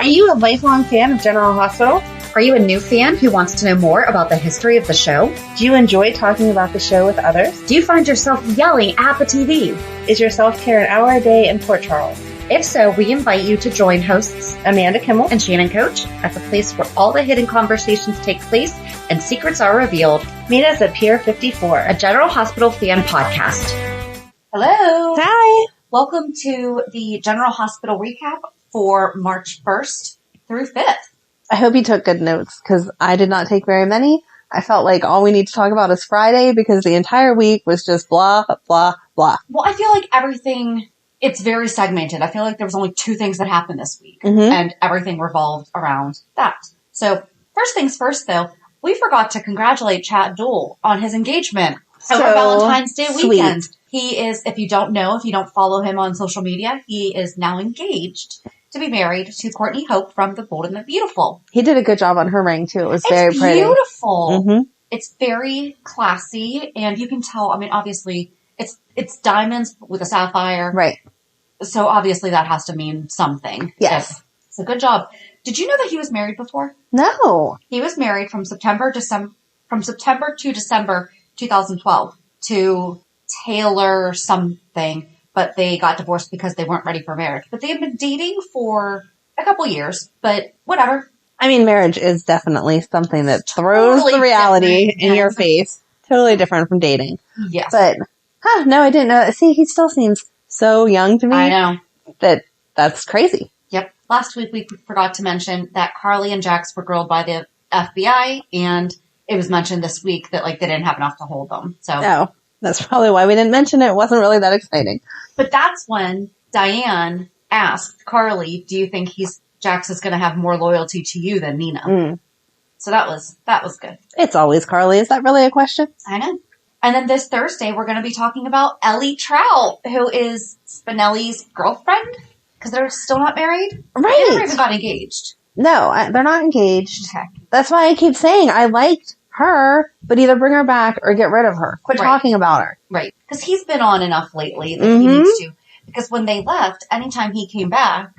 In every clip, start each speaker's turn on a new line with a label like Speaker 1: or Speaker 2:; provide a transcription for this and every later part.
Speaker 1: Are you a lifelong fan of General Hospital?
Speaker 2: Are you a new fan who wants to know more about the history of the show?
Speaker 1: Do you enjoy talking about the show with others?
Speaker 2: Do you find yourself yelling at the TV?
Speaker 1: Is your self-care an hour a day in Port Charles?
Speaker 2: If so, we invite you to join hosts
Speaker 1: Amanda Kimmel
Speaker 2: and Shannon Coach at the place where all the hidden conversations take place and secrets are revealed.
Speaker 1: Meet us at Pier 54,
Speaker 2: a General Hospital fan podcast. Hello.
Speaker 1: Hi.
Speaker 2: Welcome to the General Hospital recap for March 1st through 5th.
Speaker 3: I hope you took good notes because I did not take very many. I felt like all we need to talk about is Friday because the entire week was just blah, blah, blah.
Speaker 2: Well, I feel like everything, it's very segmented. I feel like there was only 2 things that happened this week and everything revolved around that. So first things first, though, we forgot to congratulate Chad Duell on his engagement over Valentine's Day weekend. He is, if you don't know, if you don't follow him on social media, he is now engaged to be married to Courtney Hope from The Bold and the Beautiful.
Speaker 3: He did a good job on her ring, too. It was very pretty.
Speaker 2: It's beautiful. It's very classy, and you can tell, I mean, obviously, it's diamonds with a sapphire.
Speaker 3: Right.
Speaker 2: So obviously that has to mean something.
Speaker 3: Yes.
Speaker 2: So good job. Did you know that he was married before?
Speaker 3: No.
Speaker 2: He was married from September to December 2012 to Taylor something, but they got divorced because they weren't ready for marriage. But they had been dating for a couple years, but whatever.
Speaker 3: I mean, marriage is definitely something that throws the reality in your face. Totally different from dating.
Speaker 2: Yes.
Speaker 3: But, no, I didn't know. See, he still seems so young to me.
Speaker 2: I know.
Speaker 3: That's crazy.
Speaker 2: Yep. Last week we forgot to mention that Carly and Jax were grilled by the FBI, and it was mentioned this week that, like, they didn't have enough to hold them. So.
Speaker 3: No. That's probably why we didn't mention it. It wasn't really that exciting.
Speaker 2: But that's when Diane asked Carly, do you think Jax is going to have more loyalty to you than Nina? So that was good.
Speaker 3: It's always Carly. Is that really a question?
Speaker 2: I know. And then this Thursday, we're going to be talking about Ellie Trout, who is Spinelli's girlfriend, because they're still not married.
Speaker 3: Right.
Speaker 2: They never even got engaged.
Speaker 3: No, they're not engaged.
Speaker 2: Okay.
Speaker 3: That's why I keep saying I liked her, but either bring her back or get rid of her. Quit talking about her.
Speaker 2: Right. Because he's been on enough lately that he needs to. Because when they left, anytime he came back,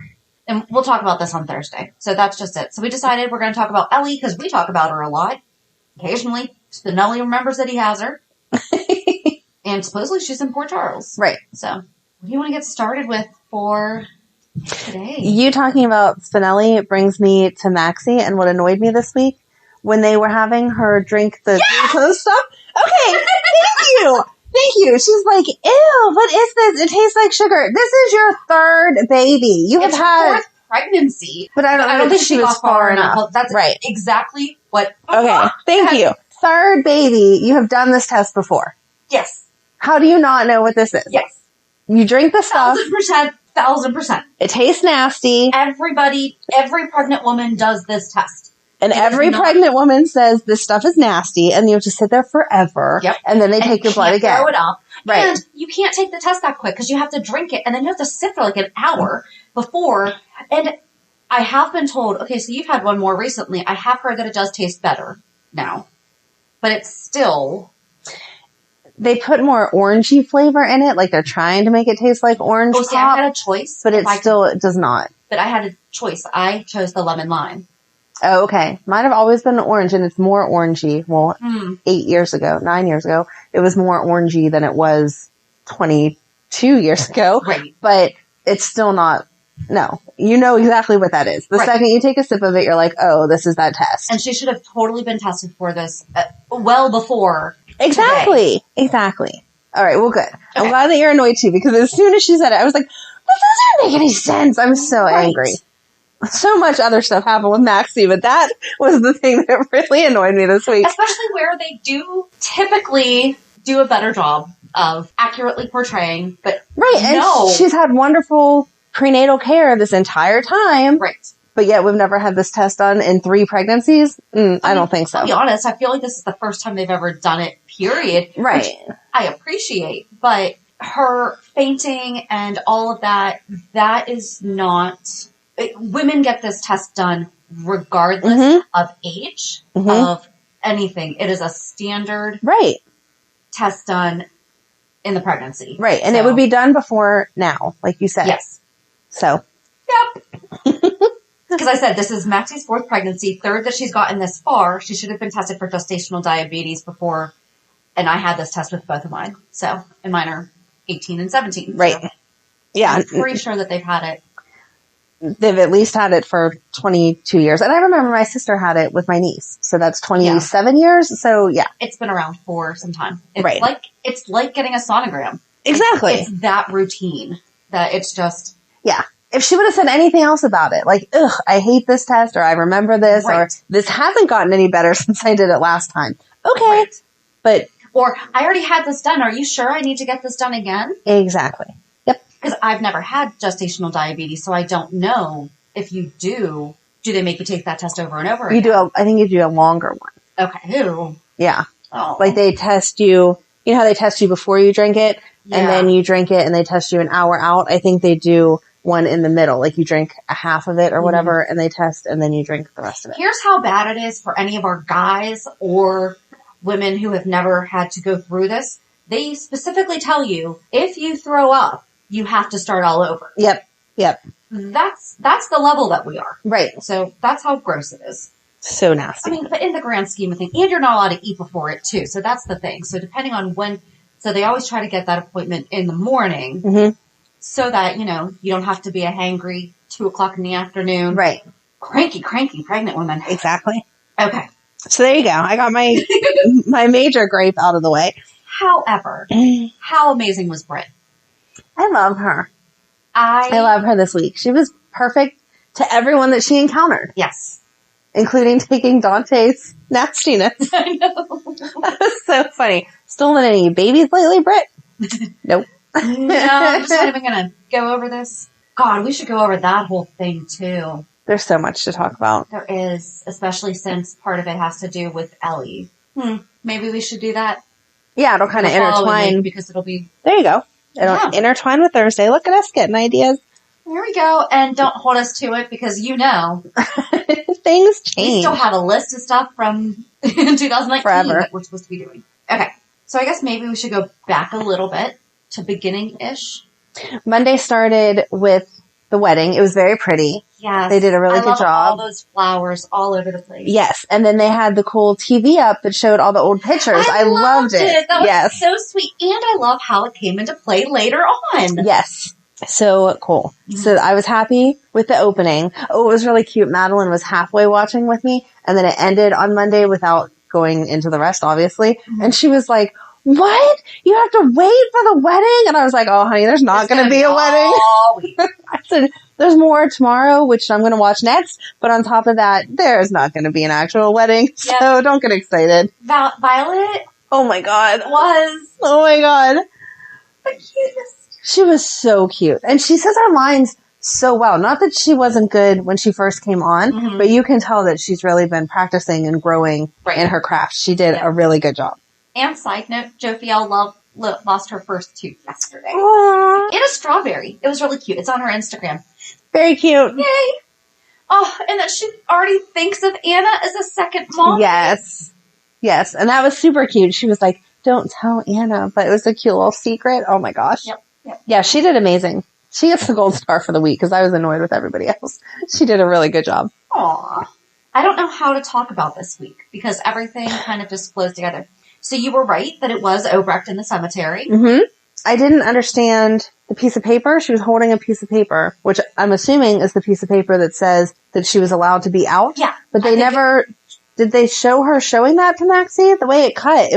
Speaker 2: and we'll talk about this on Thursday. So that's just it. So we decided we're going to talk about Ellie because we talk about her a lot. Occasionally, Spinelli remembers that he has her. And supposedly she's in Port Charles.
Speaker 3: Right.
Speaker 2: So what do you want to get started with for today?
Speaker 3: You talking about Spinelli brings me to Maxie and what annoyed me this week. When they were having her drink the glucose stuff. Okay, thank you. Thank you. She's like, ew, what is this? It tastes like sugar. This is your 3rd baby. You have had
Speaker 2: her 4th pregnancy.
Speaker 3: But I don't think she was far enough.
Speaker 2: Well, that's right. Exactly what.
Speaker 3: Okay, thank you. 3rd baby. You have done this test before.
Speaker 2: Yes.
Speaker 3: How do you not know what this is?
Speaker 2: Yes.
Speaker 3: You drink the stuff.
Speaker 2: 1,000%.
Speaker 3: It tastes nasty.
Speaker 2: Every pregnant woman does this test.
Speaker 3: And every pregnant woman says this stuff is nasty, and you have to sit there forever.
Speaker 2: Yep.
Speaker 3: And then they take your blood again.
Speaker 2: Throw it up.
Speaker 3: Right.
Speaker 2: And you can't take the test that quick because you have to drink it, and then you have to sit for like an hour before. And I have been told, okay, so you've had one more recently. I have heard that it does taste better now, but it's still.
Speaker 3: They put more orangey flavor in it, like they're trying to make it taste like orange pop.
Speaker 2: See, I had a choice,
Speaker 3: but it does not.
Speaker 2: But I had a choice. I chose the lemon lime.
Speaker 3: Oh, okay. Might have always been orange, and it's more orangey. Well, 9 years ago, it was more orangey than it was 22 years ago.
Speaker 2: Right.
Speaker 3: But it's still not, no. You know exactly what that is. The second you take a sip of it, you're like, oh, this is that test.
Speaker 2: And she should have totally been tested for this well before
Speaker 3: Exactly.
Speaker 2: today.
Speaker 3: Exactly. All right, well, good. Okay. I'm glad that you're annoyed, too, because as soon as she said it, I was like, that doesn't make any sense. I'm so angry. So much other stuff happened with Maxie, but that was the thing that really annoyed me this week.
Speaker 2: Especially where they do typically do a better job of accurately portraying, but
Speaker 3: and she's had wonderful prenatal care this entire time.
Speaker 2: Right.
Speaker 3: But yet we've never had this test done in 3 pregnancies? I don't think so.
Speaker 2: I'll be honest, I feel like this is the first time they've ever done it, period.
Speaker 3: Right.
Speaker 2: Which I appreciate, but her fainting and all of that is not... Women get this test done regardless of age, of anything. It is a standard test done in the pregnancy.
Speaker 3: Right. And it would be done before now, like you said.
Speaker 2: Yes.
Speaker 3: So.
Speaker 2: Yep. Because I said this is Maxie's 4th pregnancy, 3rd that she's gotten this far. She should have been tested for gestational diabetes before, and I had this test with both of mine. So, and mine are 18 and 17.
Speaker 3: Right.
Speaker 2: So
Speaker 3: Yeah.
Speaker 2: I'm pretty sure that they've had it.
Speaker 3: They've at least had it for 22 years. And I remember my sister had it with my niece. So that's 27 years. So yeah.
Speaker 2: It's been around for some time. It's like getting a sonogram.
Speaker 3: Exactly.
Speaker 2: It's that routine that it's just.
Speaker 3: Yeah. If she would have said anything else about it, like, ugh, I hate this test, or I remember this, or this hasn't gotten any better since I did it last time. Okay.
Speaker 2: Right.
Speaker 3: But.
Speaker 2: Or, I already had this done. Are you sure I need to get this done again?
Speaker 3: Exactly. Yep.
Speaker 2: Because I've never had gestational diabetes, so I don't know if you do they make you take that test over and over again?
Speaker 3: I think you do a longer one.
Speaker 2: Okay. Ew.
Speaker 3: Yeah.
Speaker 2: Oh.
Speaker 3: Like they test you, you know how they test you before you drink it, and then you drink it and they test you an hour out? I think they do one in the middle, like you drink a half of it or whatever, and they test, and then you drink the rest of it.
Speaker 2: Here's how bad it is for any of our guys or women who have never had to go through this. They specifically tell you, if you throw up, you have to start all over.
Speaker 3: Yep.
Speaker 2: That's the level that we are.
Speaker 3: Right.
Speaker 2: So that's how gross it is.
Speaker 3: So nasty.
Speaker 2: I mean, but in the grand scheme of things, and you're not allowed to eat before it too. So that's the thing. So depending on when, so they always try to get that appointment in the morning.
Speaker 3: Mm-hmm.
Speaker 2: So that, you don't have to be a hangry 2:00 in the afternoon.
Speaker 3: Right.
Speaker 2: Cranky pregnant women.
Speaker 3: Exactly.
Speaker 2: Okay.
Speaker 3: So there you go. I got my my major gripe out of the way.
Speaker 2: However, how amazing was Britt?
Speaker 3: I love her.
Speaker 2: I
Speaker 3: love her this week. She was perfect to everyone that she encountered.
Speaker 2: Yes.
Speaker 3: Including taking Dante's nastiness.
Speaker 2: I know.
Speaker 3: That was so funny. Stolen any babies lately, Britt? Nope.
Speaker 2: No, I'm just not even going to go over this. God, we should go over that whole thing too.
Speaker 3: There's so much to talk about.
Speaker 2: There is, especially since part of it has to do with Ellie. Maybe we should do that.
Speaker 3: Yeah, it'll kind of intertwine.
Speaker 2: Because it'll be...
Speaker 3: There you go. It'll intertwine with Thursday. Look at us getting ideas.
Speaker 2: There we go. And don't hold us to it because
Speaker 3: things change.
Speaker 2: We still have a list of stuff from 2019
Speaker 3: Forever.
Speaker 2: that we're supposed to be doing. Okay. So I guess maybe we should go back a little bit to beginning-ish.
Speaker 3: Monday started with the wedding. It was very pretty.
Speaker 2: Yes.
Speaker 3: They did a really good job.
Speaker 2: All those flowers all over the place.
Speaker 3: Yes. And then they had the cool TV up that showed all the old pictures. I loved it.
Speaker 2: That was so sweet. And I love how it came into play later on.
Speaker 3: Yes. So cool. Mm-hmm. So I was happy with the opening. Oh, it was really cute. Madeline was halfway watching with me, and then it ended on Monday without going into the rest, obviously. Mm-hmm. And she was like, what? You have to wait for the wedding? And I was like, oh, honey, there's not going to be a wedding. I said, there's more tomorrow, which I'm going to watch next. But on top of that, there's not going to be an actual wedding. Yep. So don't get excited.
Speaker 2: Violet?
Speaker 3: Oh, my God.
Speaker 2: Was.
Speaker 3: Oh, my God.
Speaker 2: The cutest.
Speaker 3: She was so cute. And she says her lines so well. Not that she wasn't good when she first came on, but you can tell that she's really been practicing and growing in her craft. She did a really good job.
Speaker 2: And side note, Jophiel lost her first tooth yesterday.
Speaker 3: Aww.
Speaker 2: In a strawberry. It was really cute. It's on her Instagram.
Speaker 3: Very cute.
Speaker 2: Yay. Oh, and that she already thinks of Anna as a second mom.
Speaker 3: Yes. Yes. And that was super cute. She was like, don't tell Anna, but it was a cute little secret. Oh my gosh.
Speaker 2: Yep.
Speaker 3: Yeah, she did amazing. She gets the gold star for the week because I was annoyed with everybody else. She did a really good job.
Speaker 2: Aw. I don't know how to talk about this week because everything kind of just flows together. So you were right that it was Obrecht in the cemetery. Mm-hmm.
Speaker 3: I didn't understand the piece of paper. She was holding a piece of paper, which I'm assuming is the piece of paper that says that she was allowed to be out.
Speaker 2: Yeah.
Speaker 3: But they never, did they show her showing that to Maxie? The way it cut,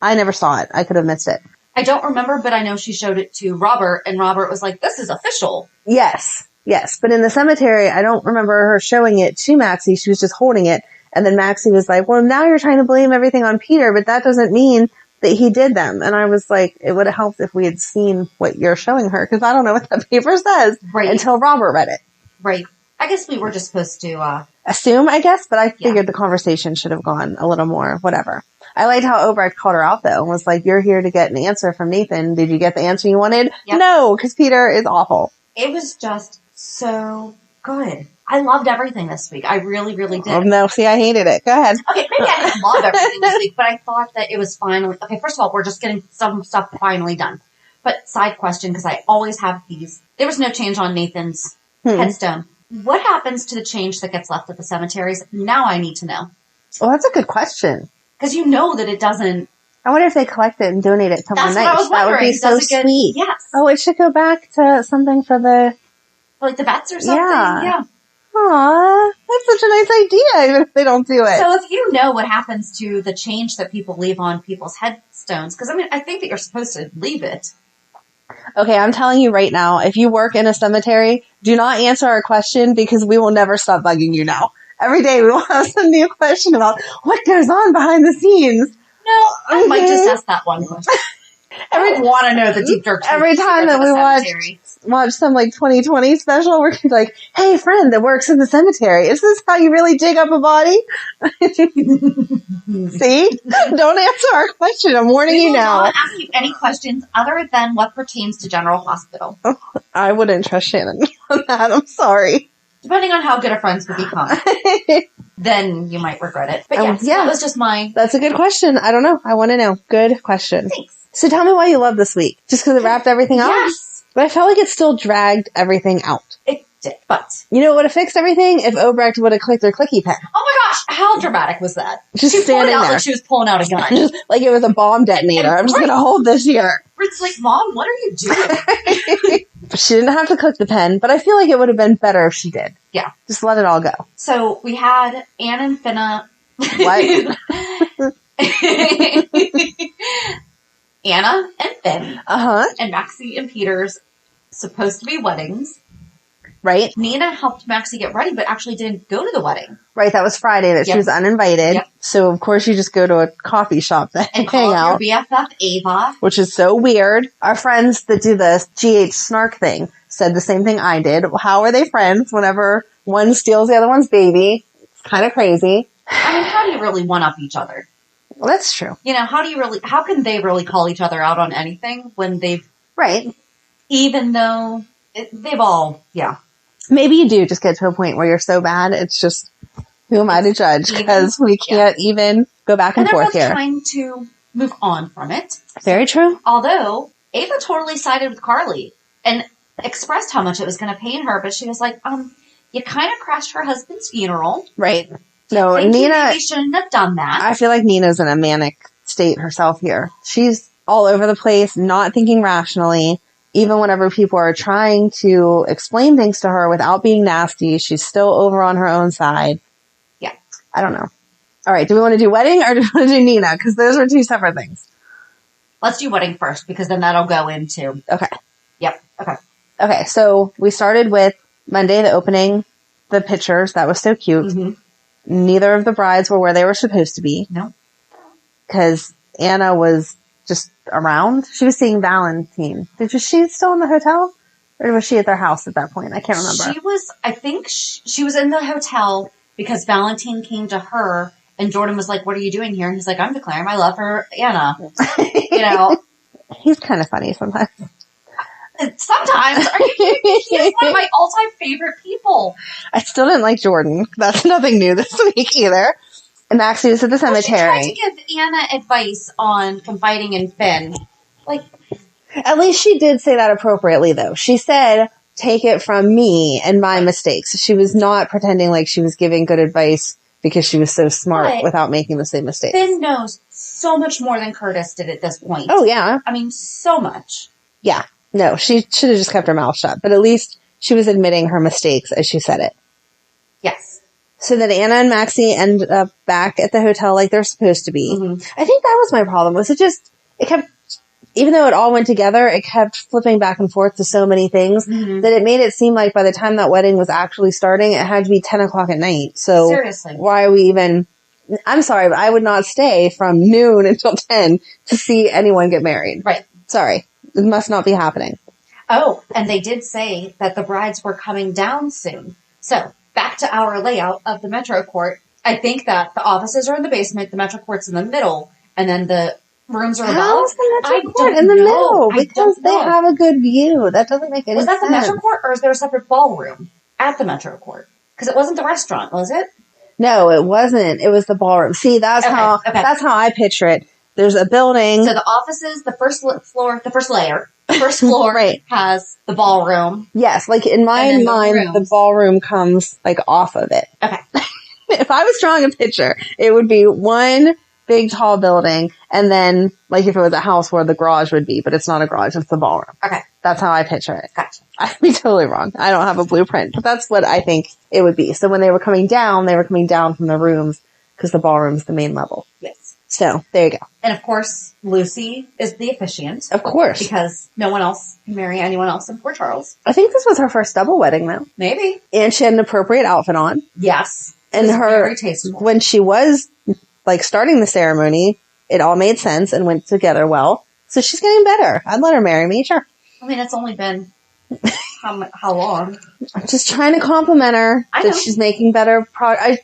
Speaker 3: I never saw it. I could have missed it.
Speaker 2: I don't remember, but I know she showed it to Robert, and Robert was like, this is official.
Speaker 3: Yes. But in the cemetery, I don't remember her showing it to Maxie. She was just holding it. And then Maxie was like, well, now you're trying to blame everything on Peter, but that doesn't mean that he did them. And I was like, it would have helped if we had seen what you're showing her, because I don't know what the paper says until Robert read it.
Speaker 2: Right. I guess we were just supposed to...
Speaker 3: assume, I guess, but I figured the conversation should have gone a little more, whatever. I liked how Obrecht called her out, though, and was like, you're here to get an answer from Nathan. Did you get the answer you wanted? Yep. No, because Peter is awful.
Speaker 2: It was just so good. I loved everything this week. I really, really did.
Speaker 3: Oh, no, see, I hated it. Go ahead.
Speaker 2: Okay, maybe I didn't love everything this week, but I thought that it was finally... Okay, first of all, we're just getting some stuff finally done. But side question, because I always have these. There was no change on Nathan's headstone. what happens to the change that gets left at the cemeteries? Now I need to know.
Speaker 3: Well, that's a good question.
Speaker 2: Because you know that it doesn't...
Speaker 3: I wonder if they collect it and donate it somewhere
Speaker 2: That's
Speaker 3: nice.
Speaker 2: what I was
Speaker 3: That would
Speaker 2: wondering.
Speaker 3: be so sweet.
Speaker 2: Yes.
Speaker 3: Oh, it should go back to something for the...
Speaker 2: Like the vets or something? Yeah.
Speaker 3: Aw, that's such a nice idea, even if they don't do it.
Speaker 2: So if you know what happens to the change that people leave on people's headstones, because, I mean, I think that you're supposed to leave it.
Speaker 3: Okay, I'm telling you right now, if you work in a cemetery, do not answer our question because we will never stop bugging you now. Every day we will have some new question about what goes on behind the scenes.
Speaker 2: No, I might just ask that one question. I don't want to know the deep dark truth.
Speaker 3: Every time that we watch some like 2020 special, we're like, hey friend that works in the cemetery, is this how you really dig up a body? See? Don't answer our question. I'm warning you now.
Speaker 2: I will not ask you any questions other than what pertains to General Hospital.
Speaker 3: I wouldn't trust Shannon on that. I'm sorry.
Speaker 2: Depending on how good of friends we become, then you might regret it. But yes, that was just my...
Speaker 3: That's a good question. I don't know. I want to know. Good question.
Speaker 2: Thanks.
Speaker 3: So tell me why you love this week. Just because it wrapped everything up?
Speaker 2: Yes.
Speaker 3: But I felt like it still dragged everything out.
Speaker 2: It did, but...
Speaker 3: You know what would have fixed everything? If Obrecht would have clicked her clicky pen.
Speaker 2: Oh my gosh, how dramatic was that?
Speaker 3: Just
Speaker 2: she
Speaker 3: standing
Speaker 2: pulled it out
Speaker 3: there.
Speaker 2: like she was pulling out a gun.
Speaker 3: Like it was a bomb detonator. I'm just going to hold this here.
Speaker 2: Britt's like, Mom, what are you doing?
Speaker 3: She didn't have to click the pen, but I feel like it would have been better if she did.
Speaker 2: Yeah.
Speaker 3: Just let it all go.
Speaker 2: So we had Anne and Finna.
Speaker 3: What?
Speaker 2: Anna and Finn.
Speaker 3: Uh-huh.
Speaker 2: And Maxie and Peter's supposed to be weddings.
Speaker 3: Right.
Speaker 2: Nina helped Maxie get ready, but actually didn't go to the wedding.
Speaker 3: Right, that was Friday that she was uninvited.
Speaker 2: Yep.
Speaker 3: So, of course, you just go to a coffee shop and hang
Speaker 2: call
Speaker 3: out.
Speaker 2: Your BFF, Ava.
Speaker 3: Which is so weird. Our friends that do the GH snark thing said the same thing I did. How are they friends whenever one steals the other one's baby? It's kind of crazy.
Speaker 2: I mean, how do you really one-up each other?
Speaker 3: Well, that's true.
Speaker 2: You know, how can they really call each other out on anything when they've...
Speaker 3: Right.
Speaker 2: Even though they've all,
Speaker 3: Maybe you do just get to a point where you're so bad, it's just, who am I to judge? Because we can't even go back and forth here.
Speaker 2: They're both trying to move on from it.
Speaker 3: Very true.
Speaker 2: Although, Ava totally sided with Carly and expressed how much it was going to pain her, but she was like, you kind of crashed her husband's funeral.
Speaker 3: Right. No,
Speaker 2: Nina...
Speaker 3: Nina...
Speaker 2: shouldn't have done that.
Speaker 3: I feel like Nina's in a manic state herself here. She's all over the place, not thinking rationally. Even whenever people are trying to explain things to her without being nasty, she's still over on her own side.
Speaker 2: Yeah.
Speaker 3: I don't know. All right. Do we want to do wedding or do we want to do Nina? Because those are two separate things.
Speaker 2: Let's do wedding first because then that'll go into...
Speaker 3: Okay.
Speaker 2: Yep. Okay.
Speaker 3: Okay. So we started with Monday, the opening, the pictures. That was so cute.
Speaker 2: Mm-hmm.
Speaker 3: Neither of the brides were where they were supposed to be.
Speaker 2: No.
Speaker 3: Because Anna was just around. She was seeing Valentine. Was she still in the hotel? Or was she at their house at that point? I can't remember.
Speaker 2: She was, I think she was in the hotel because Valentine came to her and Jordan was like, what are you doing here? And he's like, I'm declaring my love for Anna. You know.
Speaker 3: He's kind of funny sometimes.
Speaker 2: Sometimes. Are you kidding me? He is one of my all-time favorite people.
Speaker 3: I still didn't like Jordan. That's nothing new this week either. And Maxie was at the cemetery.
Speaker 2: She tried to give Anna advice on confiding in Finn. Like,
Speaker 3: at least she did say that appropriately, though. She said, take it from me and my mistakes. She was not pretending like she was giving good advice because she was so smart without making the same mistakes.
Speaker 2: Finn knows so much more than Curtis did at this point.
Speaker 3: Oh, yeah.
Speaker 2: I mean, so much.
Speaker 3: Yeah. No, she should have just kept her mouth shut. But at least she was admitting her mistakes as she said it.
Speaker 2: Yes.
Speaker 3: So then Anna and Maxie ended up back at the hotel like they're supposed to be. Mm-hmm. I think that was my problem. Was it kept, even though it all went together, it kept flipping back and forth to so many things that it made it seem like by the time that wedding was actually starting, it had to be 10 o'clock at night. So
Speaker 2: seriously,
Speaker 3: why are we even, I'm sorry, but I would not stay from noon until 10 to see anyone get married.
Speaker 2: Right.
Speaker 3: Sorry. It must not be happening.
Speaker 2: Oh, and they did say that the brides were coming down soon. So back to our layout of the Metro Court. I think that the offices are in the basement, the Metro Court's in the middle, and then the rooms are above.
Speaker 3: How's the Metro Court in the middle? Because they have a good view. That doesn't make any sense.
Speaker 2: Was that the Metro Court, or is there a separate ballroom at the Metro Court? Because it wasn't the restaurant, was it?
Speaker 3: No, it wasn't. It was the ballroom. See, that's how I picture it. There's a building.
Speaker 2: So the offices, the first floor, the first layer, First floor
Speaker 3: Right.
Speaker 2: has the ballroom.
Speaker 3: Yes, like in my
Speaker 2: And then the
Speaker 3: mind, the
Speaker 2: rooms.
Speaker 3: ballroom comes like off of it.
Speaker 2: Okay.
Speaker 3: If I was drawing a picture, it would be one big tall building, and then like if it was a house where the garage would be, but it's not a garage, it's the ballroom.
Speaker 2: Okay.
Speaker 3: That's how I picture it.
Speaker 2: Gotcha.
Speaker 3: I could be totally wrong. I don't have a blueprint, but that's what I think it would be. So when they were coming down from the rooms because the ballroom's the main level.
Speaker 2: Yes.
Speaker 3: So there you go.
Speaker 2: And of course, Lucy is the officiant.
Speaker 3: Of course.
Speaker 2: Because no one else can marry anyone else in Port Charles.
Speaker 3: I think this was her first double wedding though.
Speaker 2: Maybe.
Speaker 3: And she had an appropriate outfit on.
Speaker 2: Yes.
Speaker 3: And
Speaker 2: It was
Speaker 3: her,
Speaker 2: very tasteful.
Speaker 3: when she was like starting the ceremony, it all made sense and went together well. So she's getting better. I'd let her marry me, sure.
Speaker 2: I mean, it's only been how long?
Speaker 3: I'm just trying to compliment her
Speaker 2: I
Speaker 3: that
Speaker 2: know.
Speaker 3: she's making better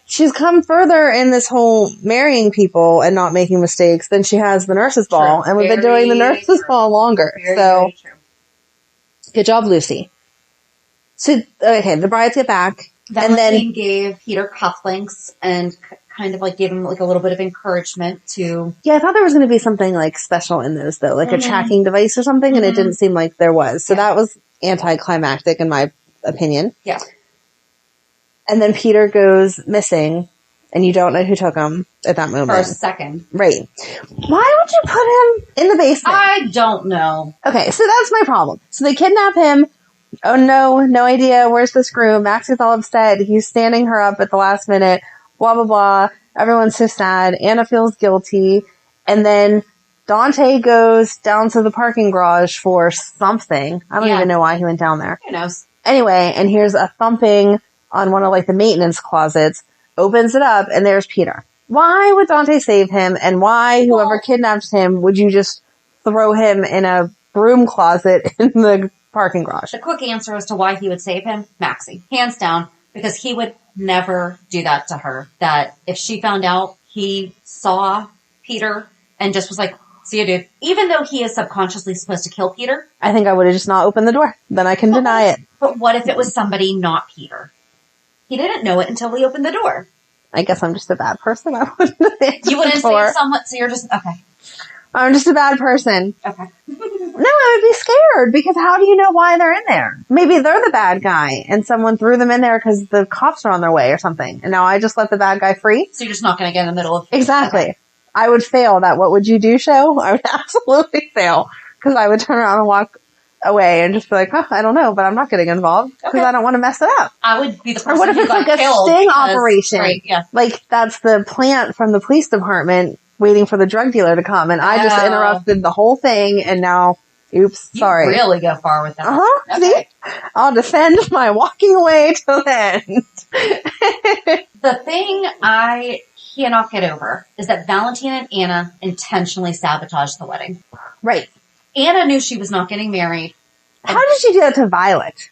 Speaker 3: she's come further in this whole marrying people and not making mistakes than she has the nurses ball.
Speaker 2: True.
Speaker 3: And we've been doing the
Speaker 2: Very
Speaker 3: nurses
Speaker 2: true.
Speaker 3: ball longer.
Speaker 2: Very,
Speaker 3: So
Speaker 2: very true.
Speaker 3: good job, Lucy. So, okay, the brides get back. And then,
Speaker 2: Valentine gave Peter cufflinks and kind of like gave him like a little bit of encouragement to.
Speaker 3: yeah, I thought there was going to be something like special in those though, like a tracking device or something, and it didn't seem like there was. So that was anticlimactic in my opinion.
Speaker 2: Yeah.
Speaker 3: And then Peter goes missing, and you don't know who took him at that moment.
Speaker 2: For a second.
Speaker 3: Right. Why would you put him in the basement?
Speaker 2: I don't know.
Speaker 3: Okay, so that's my problem. So they kidnap him. Oh no idea. Where's this groom? Maxie's all upset. He's standing her up at the last minute. Blah, blah, blah. Everyone's so sad. Anna feels guilty. And then Dante goes down to the parking garage for something. I don't
Speaker 2: Yeah.
Speaker 3: even know why he went down there.
Speaker 2: Who knows?
Speaker 3: Anyway, and here's a thumping on one of like the maintenance closets. Opens it up and there's Peter. Why would Dante save him? And why, whoever kidnapped him, would you just throw him in a broom closet in the parking garage?
Speaker 2: The quick answer as to why he would save him, Maxie. Hands down. Because he would never do that to her. That if she found out he saw Peter and just was like, see you, dude. Even though he is subconsciously supposed to kill Peter.
Speaker 3: I think I would have just not opened the door. Then I can deny it.
Speaker 2: But what if it was somebody not Peter? He didn't know it until we opened the door.
Speaker 3: I guess I'm just a bad person. I wouldn't have answered
Speaker 2: You wouldn't
Speaker 3: the door.
Speaker 2: save someone, so you're just, okay.
Speaker 3: I'm just a bad person.
Speaker 2: Okay.
Speaker 3: No, I would be scared because how do you know why they're in there? Maybe they're the bad guy and someone threw them in there because the cops are on their way or something. And now I just let the bad guy free?
Speaker 2: So you're just not going to get in the middle of...
Speaker 3: Exactly.
Speaker 2: Okay.
Speaker 3: I would fail that what would you do show. I would absolutely fail because I would turn around and walk away and just be like, huh, I don't know, but I'm not getting involved because
Speaker 2: Okay.
Speaker 3: I don't want to mess it up.
Speaker 2: I would be the person
Speaker 3: Or what if
Speaker 2: who
Speaker 3: it's
Speaker 2: got
Speaker 3: like a
Speaker 2: killed
Speaker 3: sting
Speaker 2: because-
Speaker 3: operation?
Speaker 2: Right, yeah.
Speaker 3: Like that's the plant from the police department waiting for the drug dealer to come and I just
Speaker 2: Oh.
Speaker 3: interrupted the whole thing and now, oops,
Speaker 2: You
Speaker 3: sorry.
Speaker 2: really go far with that.
Speaker 3: Uh-huh.
Speaker 2: Okay.
Speaker 3: See? I'll defend my walking away till the end.
Speaker 2: The thing I cannot get over is that Valentine and Anna intentionally sabotaged the wedding.
Speaker 3: Right.
Speaker 2: Anna knew she was not getting married.
Speaker 3: How did you do that to Violet?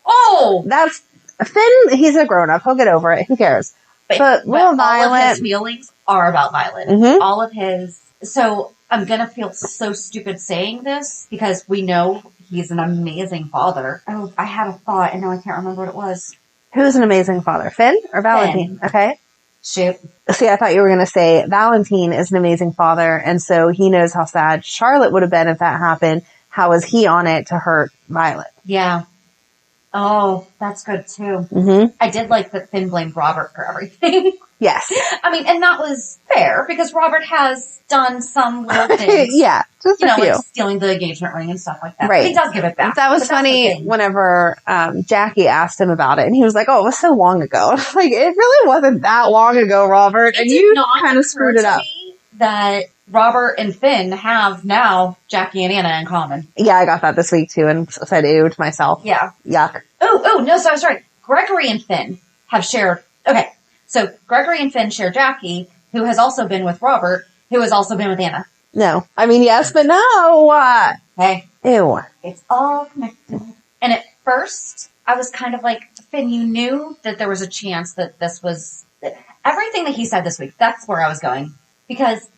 Speaker 2: Oh!
Speaker 3: That's, Finn, he's a grown-up. He'll get over it. Who cares? But little
Speaker 2: all of
Speaker 3: Violet-
Speaker 2: his feelings are about Violet.
Speaker 3: Mhm.
Speaker 2: All of his... So, I'm gonna feel so stupid saying this because we know he's an amazing father. Oh, I had a thought and now I can't remember what it was.
Speaker 3: Who's an amazing father? Finn or Valentine? Okay.
Speaker 2: Shoot.
Speaker 3: See, I thought you were going to say Valentine is an amazing father, and so he knows how sad Charlotte would have been if that happened. How was he on it to hurt Violet?
Speaker 2: Yeah. Oh, that's good too.
Speaker 3: Mm-hmm.
Speaker 2: I did like that Finn blamed Robert for everything.
Speaker 3: Yes.
Speaker 2: I mean, and that was fair because Robert has done some little things.
Speaker 3: Yeah, just
Speaker 2: You
Speaker 3: a
Speaker 2: know,
Speaker 3: few.
Speaker 2: like stealing the engagement ring and stuff like that.
Speaker 3: Right.
Speaker 2: But he does give it back.
Speaker 3: That was
Speaker 2: But that's the
Speaker 3: funny
Speaker 2: thing.
Speaker 3: whenever Jackie asked him about it, and he was like, "Oh, it was so long ago." Like, it really wasn't that long ago, Robert,
Speaker 2: It
Speaker 3: and
Speaker 2: did
Speaker 3: you
Speaker 2: not
Speaker 3: kind of
Speaker 2: occur
Speaker 3: screwed it
Speaker 2: to
Speaker 3: up.
Speaker 2: me that Robert and Finn have now Jackie and Anna in common.
Speaker 3: Yeah, I got that this week too, and said ew to myself.
Speaker 2: Yeah.
Speaker 3: Yuck.
Speaker 2: Oh, no, so I was right. Gregory and Finn have shared, okay, so Gregory and Finn share Jackie, who has also been with Robert, who has also been with Anna.
Speaker 3: No, I mean yes, but no.
Speaker 2: Hey,
Speaker 3: Ew.
Speaker 2: it's all connected. And at first, I was kind of like, Finn, you knew that there was a chance that this was, everything that he said this week, that's where I was going. Because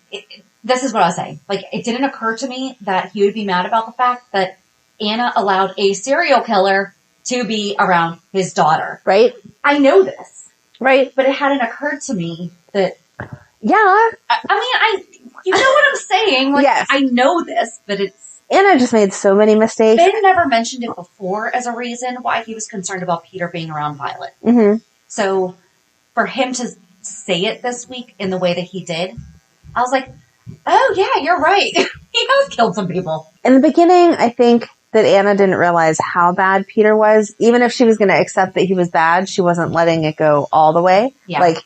Speaker 2: this is what I was saying. Like, it didn't occur to me that he would be mad about the fact that Anna allowed a serial killer to be around his daughter.
Speaker 3: Right.
Speaker 2: I know this,
Speaker 3: Right.
Speaker 2: but it hadn't occurred to me that,
Speaker 3: Yeah.
Speaker 2: you know what I'm saying? Like,
Speaker 3: Yes.
Speaker 2: I know this, but it's,
Speaker 3: Anna just made so many mistakes.
Speaker 2: Finn never mentioned it before as a reason why he was concerned about Peter being around Violet.
Speaker 3: Mm-hmm.
Speaker 2: So for him to say it this week in the way that he did, I was like, oh yeah, you're right. He has killed some people.
Speaker 3: In the beginning, I think that Anna didn't realize how bad Peter was. Even if she was going to accept that he was bad, she wasn't letting it go all the way.
Speaker 2: Yeah.
Speaker 3: Like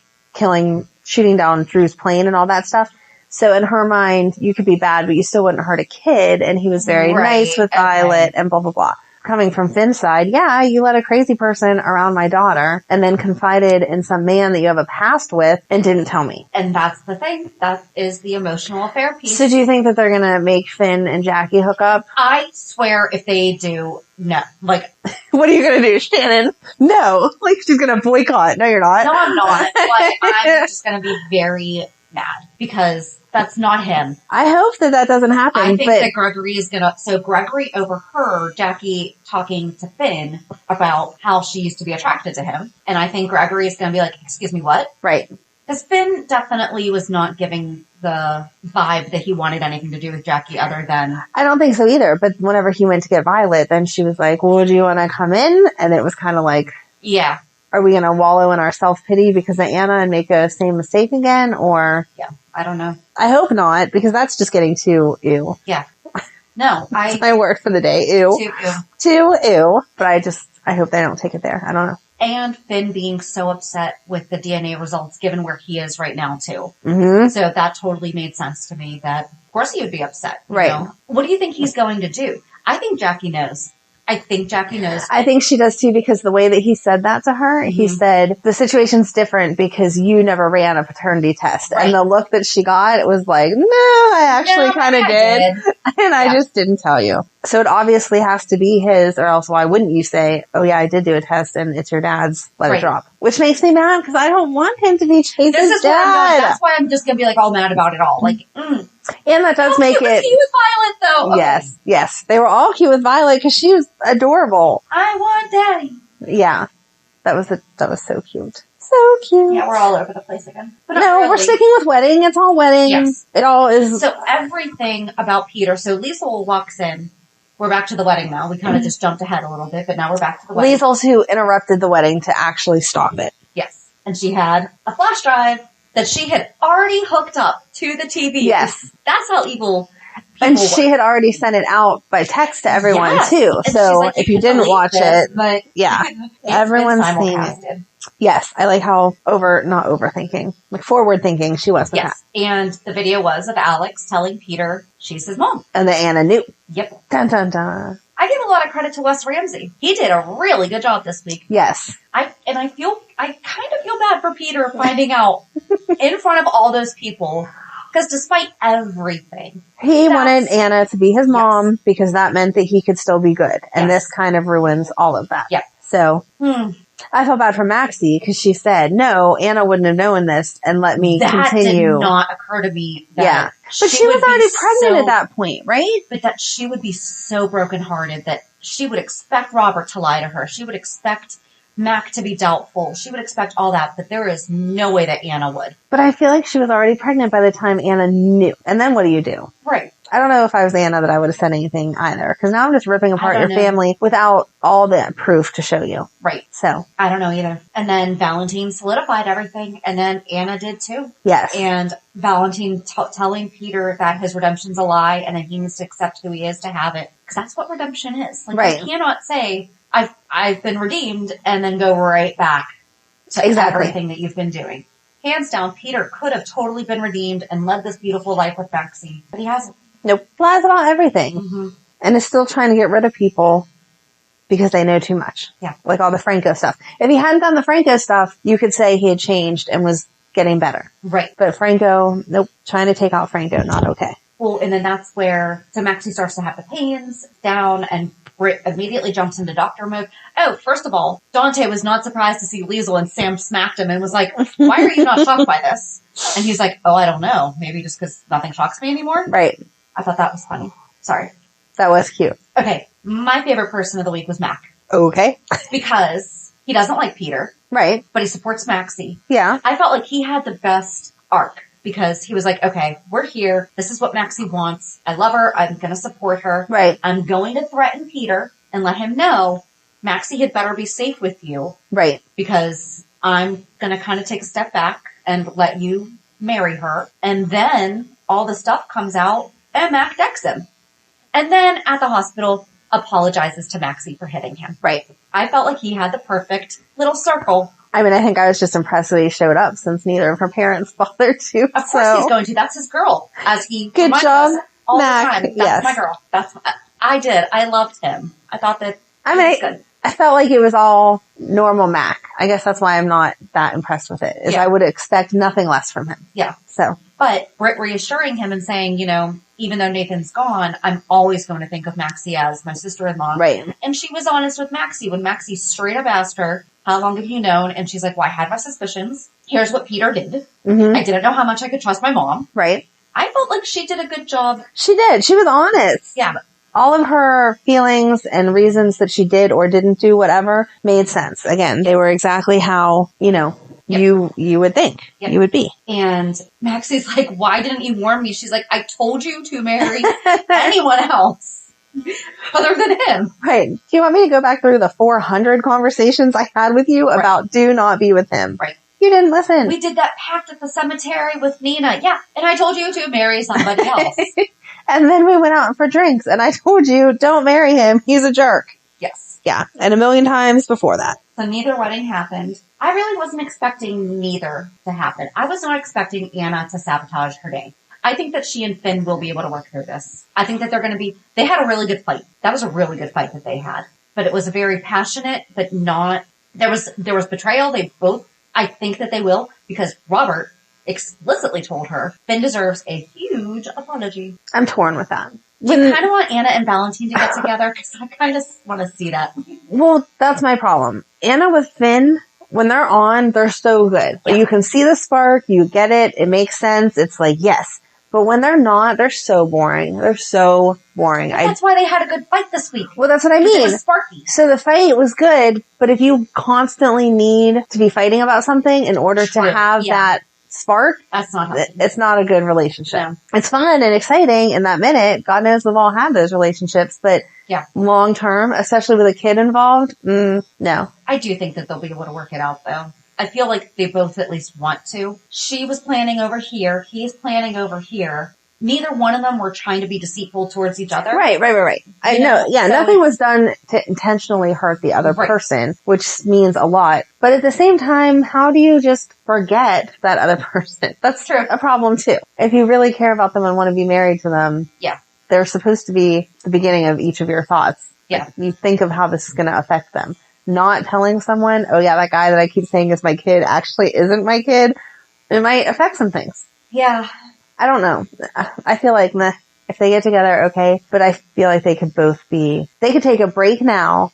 Speaker 3: shooting down Drew's plane and all that stuff. So in her mind, you could be bad, but you still wouldn't hurt a kid. And he was very nice with Violet and blah, blah, blah. Coming from Finn's side, yeah, you let a crazy person around my daughter and then confided in some man that you have a past with and didn't tell me.
Speaker 2: And that's the thing. That is the emotional affair piece.
Speaker 3: So do you think that they're going to make Finn and Jackie hook up?
Speaker 2: I swear if they do, no. Like,
Speaker 3: what are you going to do, Shannon? No. Like, she's going to boycott. No, you're not.
Speaker 2: no, I'm not. Like, I'm just going to be very mad because that's not him.
Speaker 3: I hope that doesn't happen.
Speaker 2: I think that Gregory is going to... So Gregory overheard Jackie talking to Finn about how she used to be attracted to him. And I think Gregory is going to be like, excuse me, what?
Speaker 3: Right.
Speaker 2: Because Finn definitely was not giving the vibe that he wanted anything to do with Jackie other than...
Speaker 3: I don't think so either. But whenever he went to get Violet, then she was like, well, do you want to come in? And it was kind of like...
Speaker 2: Yeah.
Speaker 3: Are we going to wallow in our self-pity because of Anna and make a same mistake again? Or...
Speaker 2: Yeah. I don't know.
Speaker 3: I hope not, because that's just getting too ew.
Speaker 2: Yeah. No,
Speaker 3: That's my word for the day. Ew. Too ew. But I hope they don't take it there. I don't know.
Speaker 2: And Finn being so upset with the DNA results given where he is right now too.
Speaker 3: Mm-hmm.
Speaker 2: So that totally made sense to me that of course he would be upset.
Speaker 3: Right.
Speaker 2: Know? What do you think he's going to do? I think Jackie knows. I think she does too, because the way that he said that to her, he said, the situation's different because you never ran a paternity test. Right. And the look that she got, it was like, no, I actually kind of did. And I just didn't tell you. So it obviously has to be his, or else why wouldn't you say, oh yeah, I did do a test and it's your dad's, let it drop. Which makes me mad because I don't want him to be chasing his dad. That's why I'm just going to be like all mad about it all. Like,
Speaker 3: And that does make it.
Speaker 2: Cute with Violet though.
Speaker 3: Okay. Yes. They were all cute with Violet because she was adorable.
Speaker 2: I want daddy.
Speaker 3: Yeah. That was so cute. So cute.
Speaker 2: Yeah, we're all over the place again. But
Speaker 3: no, really. We're sticking with wedding. It's all wedding.
Speaker 2: Yes.
Speaker 3: It all is.
Speaker 2: So everything about Peter. So Liesl walks in. We're back to the wedding now. We kind of just jumped ahead a little bit, but now we're back to the wedding.
Speaker 3: Liesl's who interrupted the wedding to actually stop it.
Speaker 2: Yes. And she had a flash drive that she had already hooked up to the TV.
Speaker 3: Yes.
Speaker 2: That's how evil
Speaker 3: and she had already sent it out by text to everyone too. And so like, if you didn't watch it,
Speaker 2: but
Speaker 3: yeah, everyone's seen it. Yes. I like how not overthinking, like forward thinking she was.
Speaker 2: Yes. And the video was of Alex telling Peter she's his mom.
Speaker 3: And that Anna knew.
Speaker 2: Yep.
Speaker 3: Dun dun dun.
Speaker 2: I give a lot of credit to Wes Ramsey. He did a really good job this week.
Speaker 3: Yes.
Speaker 2: I kind of feel bad for Peter finding out in front of all those people. Because despite everything,
Speaker 3: he wanted Anna to be his mom because that meant that he could still be good. And this kind of ruins all of that.
Speaker 2: Yep.
Speaker 3: So I felt bad for Maxie because she said, no, Anna wouldn't have known this and let me continue.
Speaker 2: That did not occur to me.
Speaker 3: But she was already pregnant at that point, right?
Speaker 2: But that she would be so brokenhearted that she would expect Robert to lie to her. She would expect Mac to be doubtful. She would expect all that, but there is no way that Anna would.
Speaker 3: But I feel like she was already pregnant by the time Anna knew. And then what do you do?
Speaker 2: Right.
Speaker 3: I don't know if I was Anna that I would have said anything either. Because now I'm just ripping apart your family without all the proof to show you.
Speaker 2: Right.
Speaker 3: So.
Speaker 2: I don't know either. And then Valentine solidified everything. And then Anna did too.
Speaker 3: Yes.
Speaker 2: And Valentine telling Peter that his redemption's a lie and that he needs to accept who he is to have it. Because that's what redemption is. Like, you cannot say, I've been redeemed and then go right back to everything that you've been doing. Hands down, Peter could have totally been redeemed and led this beautiful life with Maxie, but he hasn't.
Speaker 3: Nope. Lies about everything. And is still trying to get rid of people because they know too much.
Speaker 2: Yeah.
Speaker 3: Like all the Franco stuff. If he hadn't done the Franco stuff, you could say he had changed and was getting better.
Speaker 2: Right.
Speaker 3: But Franco, nope. Trying to take out Franco, not okay.
Speaker 2: Well, and then that's where, so Maxie starts to have the pains down and Britt immediately jumps into doctor mode. Oh, first of all, Dante was not surprised to see Liesl and Sam smacked him and was like, why are you not shocked by this? And he's like, oh, I don't know. Maybe just because nothing shocks me anymore.
Speaker 3: Right.
Speaker 2: I thought that was funny. Sorry.
Speaker 3: That was cute.
Speaker 2: Okay. My favorite person of the week was Mac.
Speaker 3: Okay.
Speaker 2: Because he doesn't like Peter.
Speaker 3: Right.
Speaker 2: But he supports Maxie.
Speaker 3: Yeah.
Speaker 2: I felt like he had the best arc. because he was like, okay, we're here. This is what Maxie wants. I love her. I'm going to support her.
Speaker 3: Right.
Speaker 2: I'm going to threaten Peter and let him know Maxie had better be safe with you.
Speaker 3: Right.
Speaker 2: Because I'm going to kind of take a step back and let you marry her. And then all the stuff comes out and Mac decks him. And then at the hospital apologizes to Maxie for hitting him.
Speaker 3: Right.
Speaker 2: I felt like he had the perfect little circle.
Speaker 3: I mean, I think I was just impressed that he showed up since neither of her parents bothered to.
Speaker 2: Of course he's going to. That's his girl. As he
Speaker 3: Good
Speaker 2: reminds
Speaker 3: job,
Speaker 2: us all
Speaker 3: Mac.
Speaker 2: the time. That's
Speaker 3: Yes.
Speaker 2: my girl. I did. I loved him. I thought that
Speaker 3: I
Speaker 2: he
Speaker 3: mean,
Speaker 2: was good.
Speaker 3: I felt like it was all normal Mac. I guess that's why I'm not that impressed with it, is
Speaker 2: Yeah.
Speaker 3: I would expect nothing less from him.
Speaker 2: Yeah.
Speaker 3: So.
Speaker 2: But Britt reassuring him and saying, you know, even though Nathan's gone, I'm always going to think of Maxie as my sister-in-law.
Speaker 3: Right.
Speaker 2: And she was honest with Maxie when Maxie straight up asked her, how long have you known? And she's like, well, I had my suspicions. Here's what Peter did.
Speaker 3: Mm-hmm.
Speaker 2: I didn't know how much I could trust my mom.
Speaker 3: Right.
Speaker 2: I felt like she did a good job.
Speaker 3: She did. She was honest.
Speaker 2: Yeah.
Speaker 3: All of her feelings and reasons that she did or didn't do whatever made sense. Again, they were exactly how, you know,
Speaker 2: Yep.
Speaker 3: you would think you would be.
Speaker 2: And Maxie's like, why didn't you warn me? She's like, I told you to marry anyone else other than him.
Speaker 3: Right. Do you want me to go back through the 400 conversations I had with you about do not be with him?
Speaker 2: Right.
Speaker 3: You didn't listen.
Speaker 2: We did that pact at the cemetery with Nina. Yeah. And I told you to marry somebody else.
Speaker 3: And then we went out for drinks and I told you, don't marry him. He's a jerk.
Speaker 2: Yes.
Speaker 3: Yeah. And a million times before that.
Speaker 2: So neither wedding happened. I really wasn't expecting neither to happen. I was not expecting Anna to sabotage her day. I think that she and Finn will be able to work through this. I think that they had a really good fight. That was a really good fight that they had. But it was a very passionate, but not, there was betrayal. They both, I think that they will, because Robert explicitly told her Finn deserves a huge apology.
Speaker 3: I'm torn with that.
Speaker 2: I kind of want Anna and Valentine to get together because I kind of want to see that.
Speaker 3: Well, that's my problem. Anna with Finn, when they're on, they're so good.
Speaker 2: Yeah.
Speaker 3: You can see the spark, you get it, it makes sense. It's like, yes. But when they're not, they're so boring. They're so boring.
Speaker 2: But that's why they had a good fight this week.
Speaker 3: Well, that's what I
Speaker 2: It
Speaker 3: mean.
Speaker 2: was sparky.
Speaker 3: So the fight was good, but if you constantly need to be fighting about something in order to have that spark,
Speaker 2: That's not healthy.
Speaker 3: it's not a good relationship.
Speaker 2: No.
Speaker 3: It's fun and exciting in that minute. God knows we've all had those relationships, but
Speaker 2: Yeah.
Speaker 3: long term, especially with a kid involved, no.
Speaker 2: I do think that they'll be able to work it out, though. I feel like they both at least want to. She was planning over here. He's planning over here. Neither one of them were trying to be deceitful towards each other.
Speaker 3: Right. I know. Yeah,
Speaker 2: so-
Speaker 3: nothing was done to intentionally hurt the other
Speaker 2: Right.
Speaker 3: person, which means a lot. But at the same time, how do you just forget that other person? That's
Speaker 2: True.
Speaker 3: a problem too. If you really care about them and want to be married to them,
Speaker 2: Yeah.
Speaker 3: they're supposed to be the beginning of each of your thoughts.
Speaker 2: Yeah.
Speaker 3: Like, you think of how this is going to affect them. Not telling someone, oh yeah, that guy that I keep saying is my kid actually isn't my kid. It might affect some things.
Speaker 2: Yeah.
Speaker 3: I don't know. I feel like if they get together, okay, but I feel like they could take a break now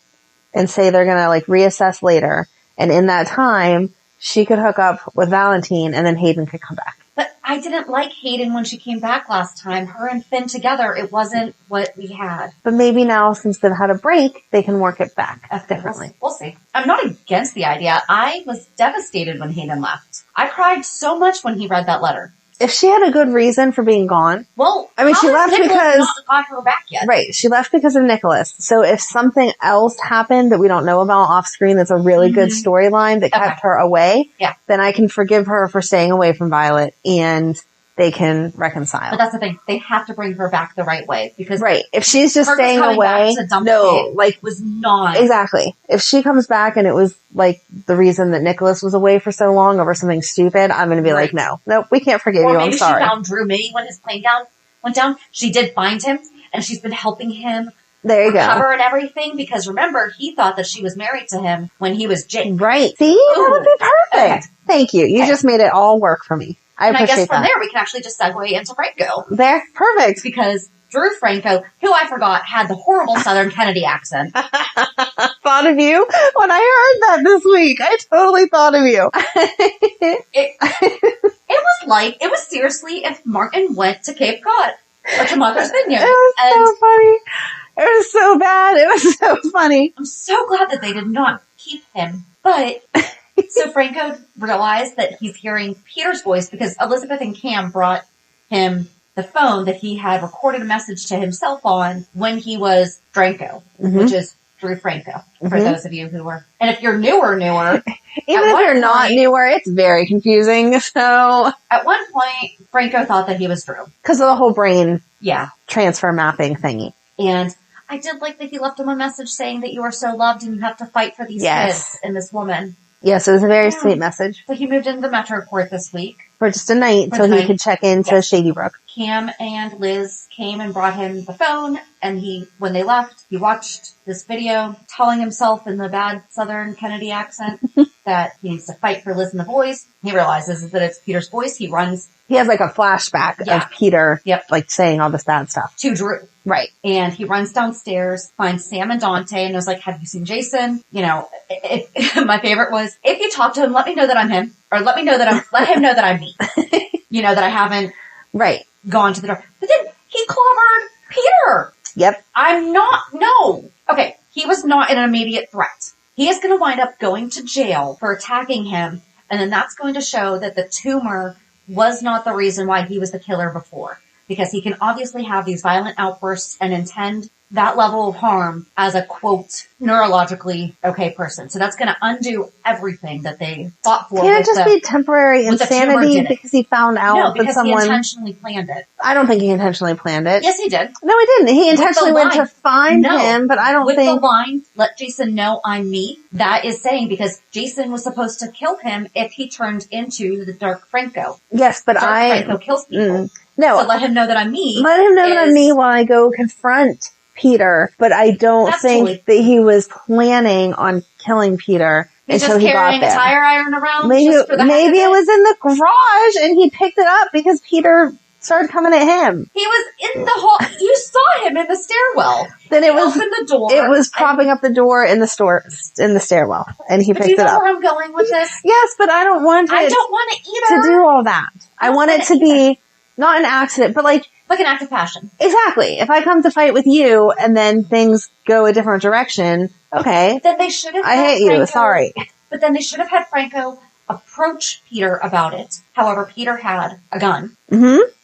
Speaker 3: and say they're going to like reassess later. And in that time, she could hook up with Valentine and then Hayden could come back.
Speaker 2: But I didn't like Hayden when she came back last time. Her and Finn together, it wasn't what we had.
Speaker 3: But maybe now, since they've had a break, they can work it back differently.
Speaker 2: We'll see. I'm not against the idea. I was devastated when Hayden left. I cried so much when he read that letter.
Speaker 3: If she had a good reason for being gone,
Speaker 2: Well,
Speaker 3: I mean, she
Speaker 2: how has
Speaker 3: left
Speaker 2: Nicholas
Speaker 3: because-
Speaker 2: not got her back yet.
Speaker 3: right, she left because of Nicholas. So if something else happened that we don't know about off screen that's a really good storyline that kept her away, then I can forgive her for staying away from Violet and they can reconcile.
Speaker 2: But that's the thing. They have to bring her back the right way because
Speaker 3: Right. If she's just
Speaker 2: her
Speaker 3: staying
Speaker 2: coming
Speaker 3: away,
Speaker 2: back to dump
Speaker 3: no,
Speaker 2: it
Speaker 3: like,
Speaker 2: was not
Speaker 3: exactly. If she comes back and it was like the reason that Nicholas was away for so long over something stupid, I'm going to be like, no, we can't forgive
Speaker 2: Or
Speaker 3: you.
Speaker 2: maybe
Speaker 3: I'm sorry.
Speaker 2: she found Drew May when his plane went down. She did find him, and she's been helping him
Speaker 3: There you go.
Speaker 2: recover and everything. Because remember, he thought that she was married to him when he was Jake.
Speaker 3: Right. See, that would be perfect.
Speaker 2: Okay.
Speaker 3: Thank you. You just made it all work for me. I
Speaker 2: And I
Speaker 3: appreciate
Speaker 2: guess from
Speaker 3: that.
Speaker 2: there we can actually just segue into Franco.
Speaker 3: There. Perfect.
Speaker 2: Because Drew Franco, who I forgot had the horrible Southern Kennedy accent.
Speaker 3: Thought of you when I heard that this week. I totally thought of you.
Speaker 2: It was seriously if Martin went to Cape Cod or to Martha's Vineyard.
Speaker 3: It was
Speaker 2: And
Speaker 3: so funny. It was so bad. It was so funny.
Speaker 2: I'm so glad that they did not keep him. But So Franco realized that he's hearing Peter's voice because Elizabeth and Cam brought him the phone that he had recorded a message to himself on when he was Dranko, which is Drew Franco, for those of you who were. And if you're newer,
Speaker 3: even if you're not newer, it's very confusing. So
Speaker 2: at one point, Franco thought that he was Drew.
Speaker 3: Because of the whole brain
Speaker 2: Yeah.
Speaker 3: transfer mapping thingy.
Speaker 2: And I did like that he left him a message saying that you are so loved and you have to fight for these kids and this woman.
Speaker 3: Yes, it was a very sweet message.
Speaker 2: So he moved into the Metro Court this week.
Speaker 3: For just a night, so he could check into Shady Brook.
Speaker 2: Cam and Liz came and brought him the phone, and when they left, he watched this video telling himself in the bad Southern Kennedy accent that he needs to fight for Liz and the boys. He realizes that it's Peter's voice. He runs.
Speaker 3: He has like a flashback of Peter, like saying all this bad stuff.
Speaker 2: To Drew.
Speaker 3: Right.
Speaker 2: And he runs downstairs, finds Sam and Dante, and was like, have you seen Jason? You know, my favorite was, if you talk to him, let me know that I'm him. Or let him know that I'm me. You know, that I haven't gone to the door. But then he clobbered Peter.
Speaker 3: Yep.
Speaker 2: Okay, he was not an immediate threat. He is going to wind up going to jail for attacking him, and then that's going to show that the tumor was not the reason why he was the killer before. Because he can obviously have these violent outbursts and intend that level of harm as a, quote, neurologically okay person. So that's going to undo everything that they fought for.
Speaker 3: Can it just be temporary insanity because he found out that someone...
Speaker 2: he intentionally planned it.
Speaker 3: I don't think he intentionally planned it.
Speaker 2: Yes, he did.
Speaker 3: No, he didn't. He intentionally went to find him, but I don't think...
Speaker 2: With the line, let Jason know I'm me, that is saying because Jason was supposed to kill him if he turned into the Dark Franco.
Speaker 3: Yes, but
Speaker 2: Franco kills people.
Speaker 3: No.
Speaker 2: So let him know that I'm me.
Speaker 3: Let him know that I'm me while I go confront Peter, but I don't think that he was planning on killing Peter until he got there. He's just carrying a tire iron around.
Speaker 2: Maybe
Speaker 3: it was in the garage and he picked it up because Peter started coming at him.
Speaker 2: He was in the hall. You saw him in the stairwell.
Speaker 3: Then it was
Speaker 2: opened the door.
Speaker 3: It was propping up the door in the stairwell, and he picked it up.
Speaker 2: Do you know where I'm going with this?
Speaker 3: Yes, but I don't want it.
Speaker 2: I don't want it either.
Speaker 3: To do all that. I want it to be not an accident, but like
Speaker 2: an act of passion.
Speaker 3: Exactly. If I come to fight with you and then things go a different direction, okay.
Speaker 2: Then they should have.
Speaker 3: I hate you. Sorry.
Speaker 2: But then they should have had Franco approach Peter about it. However, Peter had a gun.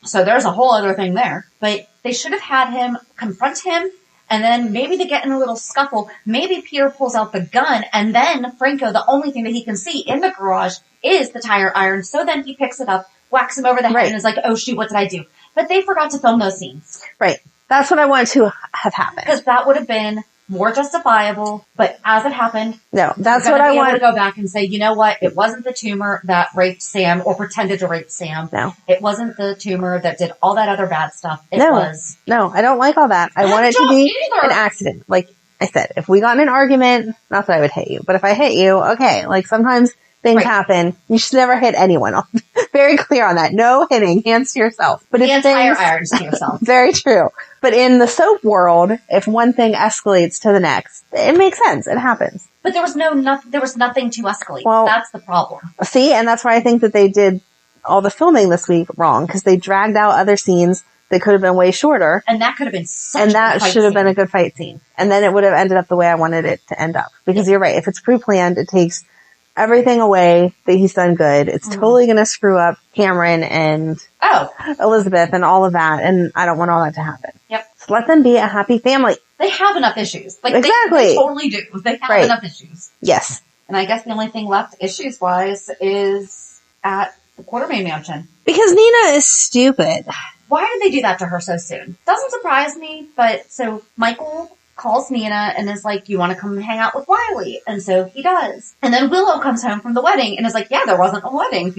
Speaker 2: So there's a whole other thing there. But they should have had him confront him, and then maybe they get in a little scuffle. Maybe Peter pulls out the gun, and then Franco, the only thing that he can see in the garage is the tire iron. So then he picks it up, whacks him over the head, and is like, oh shoot, what did I do? But they forgot to film those scenes.
Speaker 3: Right. That's what I wanted to have happen.
Speaker 2: Because that would have been more justifiable. But as it happened,
Speaker 3: no, that's what I want
Speaker 2: to go back and say, you know what? It wasn't the tumor that raped Sam or pretended to rape Sam.
Speaker 3: No.
Speaker 2: It wasn't the tumor that did all that other bad stuff. It was.
Speaker 3: No, I don't like all that. I want it to be an accident. Like I said, if we got in an argument, not that I would hit you, but if I hit you, okay. Like sometimes things happen. You should never hit anyone. Very clear on that. No hitting. Hands to yourself. But
Speaker 2: if tire irons to yourself.
Speaker 3: Very true. But in the soap world, if one thing escalates to the next, it makes sense. It happens.
Speaker 2: But there was nothing to escalate.
Speaker 3: Well,
Speaker 2: that's the problem.
Speaker 3: See, and that's why I think that they did all the filming this week wrong, because they dragged out other scenes that could have been way shorter.
Speaker 2: And that could have been such
Speaker 3: a good fight scene. And that should have been a good fight scene. And then it would have ended up the way I wanted it to end up. Because you're right. If it's pre-planned, it takes everything away that he's done good. It's totally going to screw up Cameron and Elizabeth and all of that. And I don't want all that to happen.
Speaker 2: Yep.
Speaker 3: So let them be a happy family.
Speaker 2: They have enough issues. Like
Speaker 3: exactly.
Speaker 2: They totally do. They have enough issues.
Speaker 3: Yes.
Speaker 2: And I guess the only thing left issues-wise is at the Quartermain Mansion.
Speaker 3: Because Nina is stupid.
Speaker 2: Why did they do that to her so soon? Doesn't surprise me, but so Michael calls Nina and is like, you want to come hang out with Wiley? And so he does. And then Willow comes home from the wedding and is like, yeah, there wasn't a wedding.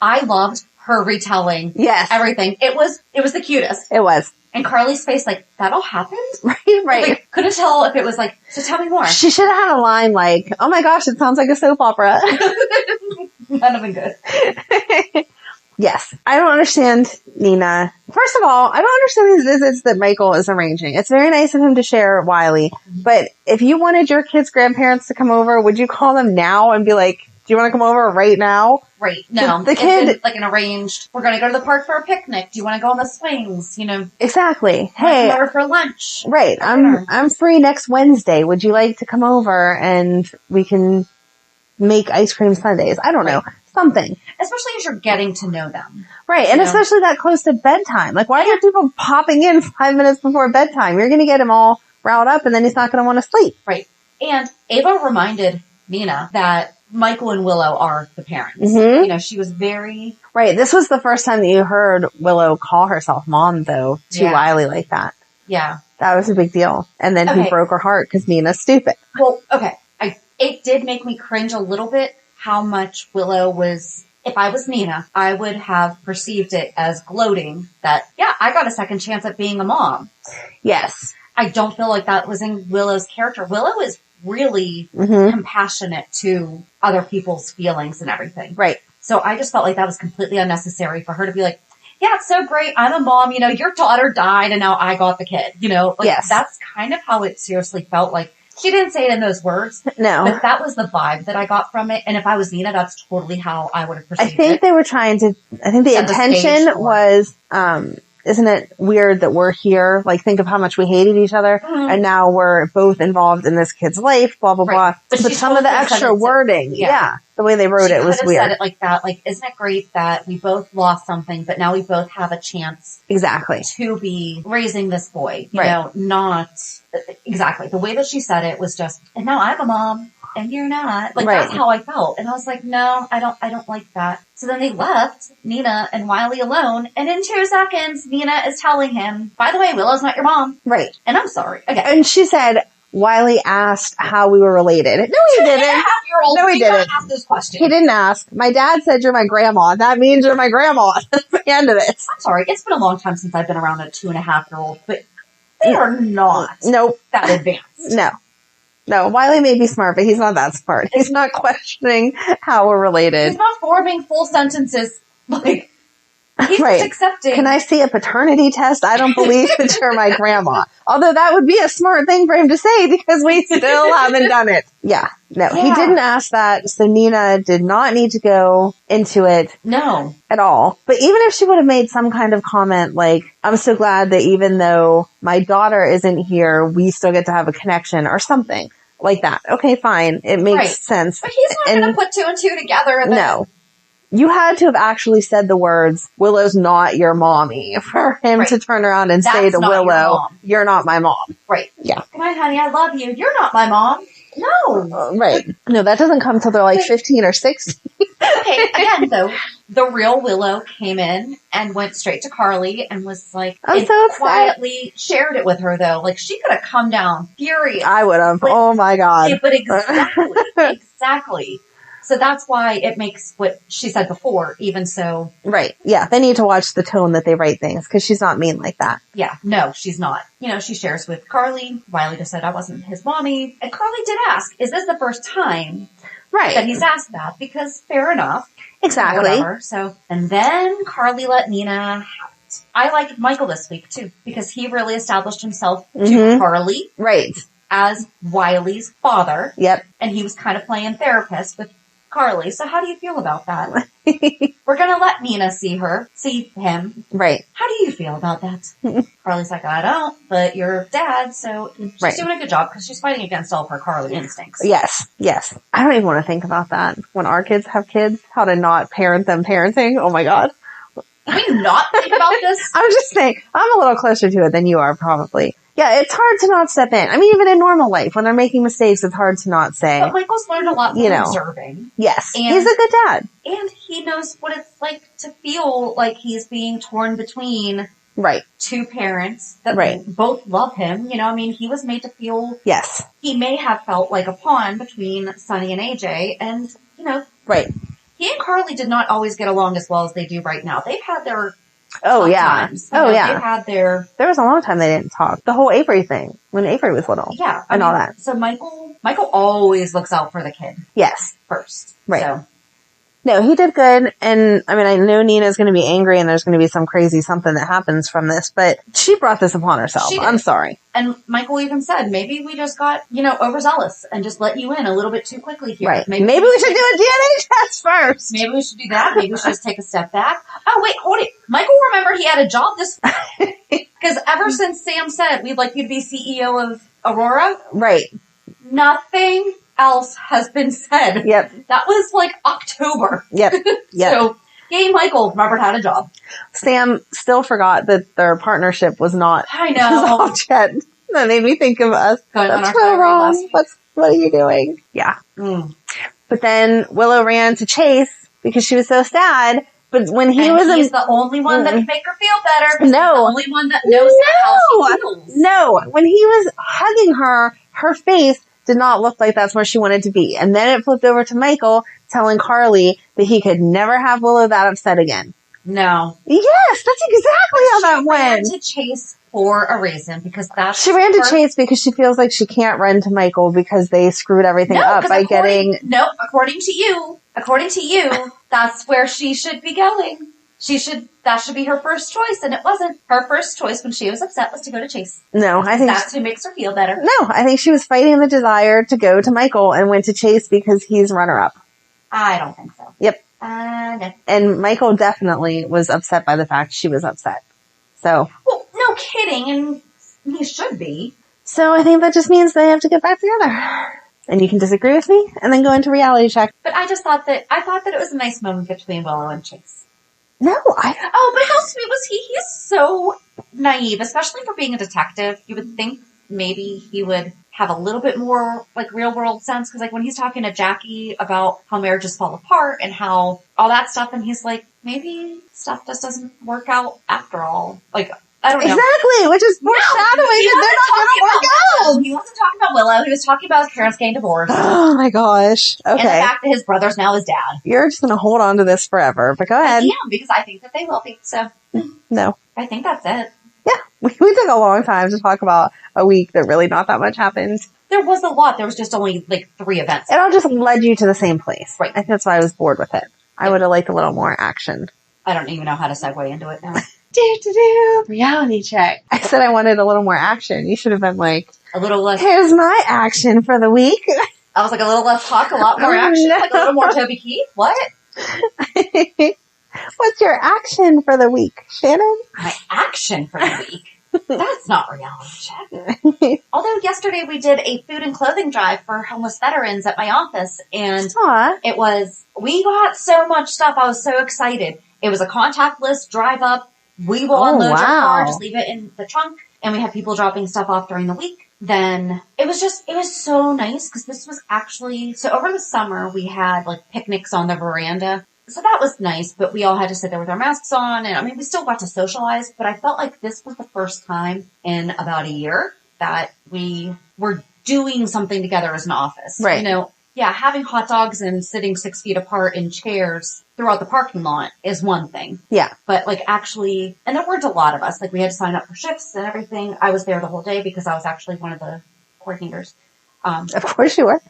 Speaker 2: I loved her retelling everything. It was the cutest.
Speaker 3: It was.
Speaker 2: And Carly's face like, that all happened?
Speaker 3: Right.
Speaker 2: Like, couldn't tell if it was like, so tell me more.
Speaker 3: She should have had a line like, oh my gosh, it sounds like a soap opera.
Speaker 2: That'd have been good.
Speaker 3: Yes. I don't understand Nina. First of all, I don't understand these visits that Michael is arranging. It's very nice of him to share Wiley, but if you wanted your kids' grandparents to come over, would you call them now and be like, do you want to come over right now?
Speaker 2: Right. No.
Speaker 3: The kid,
Speaker 2: like an arranged, we're going to go to the park for a picnic. Do you want to go on the swings? You know.
Speaker 3: Exactly. Hey.
Speaker 2: Come over for lunch.
Speaker 3: Right. I'm free next Wednesday. Would you like to come over and we can make ice cream sundaes. I don't know. Something.
Speaker 2: Especially as you're getting to know them.
Speaker 3: Right. And especially that close to bedtime. Like, why are people popping in 5 minutes before bedtime? You're going to get him all riled up and then he's not going to want to sleep.
Speaker 2: Right. And Ava reminded Nina that Michael and Willow are the parents.
Speaker 3: Mm-hmm.
Speaker 2: You know, she was very...
Speaker 3: Right. This was the first time that you heard Willow call herself mom, though, to Wiley like that.
Speaker 2: Yeah.
Speaker 3: That was a big deal. And then he broke her heart because Nina's stupid.
Speaker 2: Well, okay. It did make me cringe a little bit how much Willow was... If I was Nina, I would have perceived it as gloating that, I got a second chance at being a mom.
Speaker 3: Yes.
Speaker 2: I don't feel like that was in Willow's character. Willow is really compassionate to other people's feelings and everything.
Speaker 3: Right.
Speaker 2: So I just felt like that was completely unnecessary for her to be like, yeah, it's so great. I'm a mom. You know, your daughter died and now I got the kid. You know, like that's kind of how it seriously felt like. She didn't say it in those words.
Speaker 3: No.
Speaker 2: But that was the vibe that I got from it. And if I was Nina, that's totally how I would have perceived it.
Speaker 3: I think they were trying to, I think the intention was, isn't it weird that we're here? Like, think of how much we hated each other, and now we're both involved in this kid's life, blah, blah, blah. But some of the extra wording, the way they wrote it was weird.
Speaker 2: Said it like that, like, isn't it great that we both lost something, but now we both have a chance to be raising this boy, you know, not... Exactly. The way that she said it was just, and now I'm a mom and you're not. Like, that's how I felt. And I was like, no, I don't like that. So then they left Nina and Wiley alone. And in 2 seconds, Nina is telling him, by the way, Willow's not your mom.
Speaker 3: Right.
Speaker 2: And I'm sorry. Okay.
Speaker 3: And she said, Wiley asked how we were related. No, he didn't.
Speaker 2: 2.5-year-old.
Speaker 3: No, he didn't.
Speaker 2: Ask this question.
Speaker 3: He didn't ask. My dad said you're my grandma. That means you're my grandma. That's the end of it.
Speaker 2: I'm sorry. It's been a long time since I've been around a 2.5-year-old, but they are not that advanced.
Speaker 3: No, Wiley may be smart, but he's not that smart. He's not questioning how we're related.
Speaker 2: He's not forming full sentences. Like, he's just accepting.
Speaker 3: Can I see a paternity test? I don't believe that you're my grandma. Although that would be a smart thing for him to say because we still haven't done it. He didn't ask that, so Nina did not need to go into it.
Speaker 2: No.
Speaker 3: At all. But even if she would have made some kind of comment like, I'm so glad that even though my daughter isn't here, we still get to have a connection or something like that. Okay, fine. It makes sense.
Speaker 2: But he's not going to put 2 and 2 together.
Speaker 3: No. You had to have actually said the words, Willow's not your mommy, for him to turn around and say to Willow, you're not my mom.
Speaker 2: Right.
Speaker 3: Yeah.
Speaker 2: Come on, honey, I love you. You're not my mom. No.
Speaker 3: Right. No, that doesn't come till they're like 15 or 16.
Speaker 2: Okay, again, though, the real Willow came in and went straight to Carly and was like,
Speaker 3: I'm so upset.
Speaker 2: Quietly shared it with her, though. Like, she could have come down furious.
Speaker 3: I would have.
Speaker 2: Like,
Speaker 3: oh, my God.
Speaker 2: Yeah, but exactly. So that's why it makes what she said before even so.
Speaker 3: Right. Yeah. They need to watch the tone that they write things because she's not mean like that.
Speaker 2: Yeah. No, she's not. You know, she shares with Carly. Wiley just said I wasn't his mommy. And Carly did ask, is this the first time that he's asked that? Because fair enough.
Speaker 3: Exactly.
Speaker 2: Whatever. So, and then Carly let Nina have it. I liked Michael this week too because he really established himself to Carly.
Speaker 3: Right.
Speaker 2: As Wiley's father.
Speaker 3: Yep.
Speaker 2: And he was kind of playing therapist with Carly. So how do you feel about that? We're going to let Nina see him.
Speaker 3: Right.
Speaker 2: How do you feel about that? Carly's like, I don't, but you're dad, so she's doing a good job because she's fighting against all of her Carly instincts.
Speaker 3: Yes. Yes. I don't even want to think about that. When our kids have kids, how to not parent them parenting. Oh my God.
Speaker 2: Can we not think about this?
Speaker 3: I'm just saying, I'm a little closer to it than you are probably. Yeah, it's hard to not step in. I mean, even in normal life, when they're making mistakes, it's hard to not say.
Speaker 2: But Michael's learned a lot from observing.
Speaker 3: Yes, he's a good dad.
Speaker 2: And he knows what it's like to feel like he's being torn between two parents that both love him. You know, I mean, he was made to feel...
Speaker 3: Yes.
Speaker 2: He may have felt like a pawn between Sonny and AJ, and, you know...
Speaker 3: Right.
Speaker 2: He and Carly did not always get along as well as they do right now. They've had their...
Speaker 3: times.
Speaker 2: They've had their...
Speaker 3: There was a long time they didn't talk. The whole Avery thing, when Avery was little.
Speaker 2: Yeah.
Speaker 3: And all that.
Speaker 2: So Michael always looks out for the kid.
Speaker 3: Yes.
Speaker 2: First.
Speaker 3: Right.
Speaker 2: So.
Speaker 3: No, he did good. And I mean, I know Nina's going to be angry and there's going to be some crazy something that happens from this, but she brought this upon herself. I'm sorry.
Speaker 2: And Michael even said, maybe we just got, overzealous and just let you in a little bit too quickly here.
Speaker 3: Right. Maybe we should do a DNA test first.
Speaker 2: Maybe we should do that. Maybe we should just take a step back. Oh, wait, hold it. Michael, remember he had a job this, because ever since Sam said we'd like you to be CEO of Aurora.
Speaker 3: Right.
Speaker 2: Nothing else has been said.
Speaker 3: Yep.
Speaker 2: That was like October.
Speaker 3: Yep. Yep.
Speaker 2: So, yay, Michael. Robert had a job.
Speaker 3: Sam still forgot that their partnership was not
Speaker 2: I know.
Speaker 3: resolved yet. That made me think of us.
Speaker 2: Going on
Speaker 3: That's
Speaker 2: our
Speaker 3: so
Speaker 2: tirade
Speaker 3: wrong.
Speaker 2: last week.
Speaker 3: What are you doing? Yeah.
Speaker 2: Mm.
Speaker 3: But then Willow ran to Chase because she was so sad. But when he's
Speaker 2: the only one that can make her feel better. 'Cause
Speaker 3: No.
Speaker 2: He's the only one that knows how she feels.
Speaker 3: No, when he was hugging her, her face did not look like that's where she wanted to be. And then it flipped over to Michael telling Carly that he could never have Willow that upset again.
Speaker 2: No.
Speaker 3: Yes, that's exactly how that went.
Speaker 2: She ran to Chase for a reason because that's
Speaker 3: She ran to Chase because she feels like she can't run to Michael because they screwed everything up by getting...
Speaker 2: No, according to you, that's where she should be going. That should be her first choice, and it wasn't. Her first choice when she was upset was to go to Chase.
Speaker 3: No, I think...
Speaker 2: That's who makes her feel better.
Speaker 3: No, I think she was fighting the desire to go to Michael and went to Chase because he's runner-up.
Speaker 2: I don't think so.
Speaker 3: Yep.
Speaker 2: No.
Speaker 3: And Michael definitely was upset by the fact she was upset. So...
Speaker 2: Well, no kidding, and he should be.
Speaker 3: So I think that just means they have to get back together. And you can disagree with me and then go into reality check.
Speaker 2: But I thought that it was a nice moment between Willow and Chase.
Speaker 3: No,
Speaker 2: Oh, but how sweet was he? He's so naive, especially for being a detective. You would think maybe he would have a little bit more like real world sense. Cause like when he's talking to Jackie about how marriages fall apart and how all that stuff. And he's like, maybe stuff just doesn't work out after all. Like, I don't know.
Speaker 3: Exactly, which is foreshadowing that they're not going to work out.
Speaker 2: He wasn't talking about Willow. He was talking about his parents getting divorced.
Speaker 3: Oh my gosh. Okay.
Speaker 2: And the fact that his brother's now his dad.
Speaker 3: You're just going to hold on to this forever, but go ahead.
Speaker 2: I am, because I think that they will be. So,
Speaker 3: No.
Speaker 2: I think that's it.
Speaker 3: Yeah, we took a long time to talk about a week that really not that much happened.
Speaker 2: There was a lot. There was just only like 3 events.
Speaker 3: It all just led you to the same place.
Speaker 2: Right.
Speaker 3: I think that's why I was bored with it. I would have liked a little more action.
Speaker 2: I don't even know how to segue into it now.
Speaker 1: Reality check.
Speaker 3: I said I wanted a little more action. You should have been like,
Speaker 2: A little less.
Speaker 3: here's my action for the week.
Speaker 2: I was like a little less talk, a lot more action, like a little more Toby Keith. What?
Speaker 3: What's your action for the week, Shannon?
Speaker 2: My action for the week. That's not reality check. Although yesterday we did a food and clothing drive for homeless veterans at my office, and we got so much stuff. I was so excited. It was a contactless drive up. We will unload your car, just leave it in the trunk, and we had people dropping stuff off during the week. Then it was so nice because this was actually, so over the summer we had like picnics on the veranda. So that was nice, but we all had to sit there with our masks on, and I mean, we still got to socialize, but I felt like this was the first time in about a year that we were doing something together as an office.
Speaker 3: Right.
Speaker 2: You know, yeah, having hot dogs and sitting 6 feet apart in chairs throughout the parking lot is one thing.
Speaker 3: Yeah.
Speaker 2: But like actually, and there weren't a lot of us, like we had to sign up for shifts and everything. I was there the whole day because I was actually one of the coordinators.
Speaker 3: Of course you were.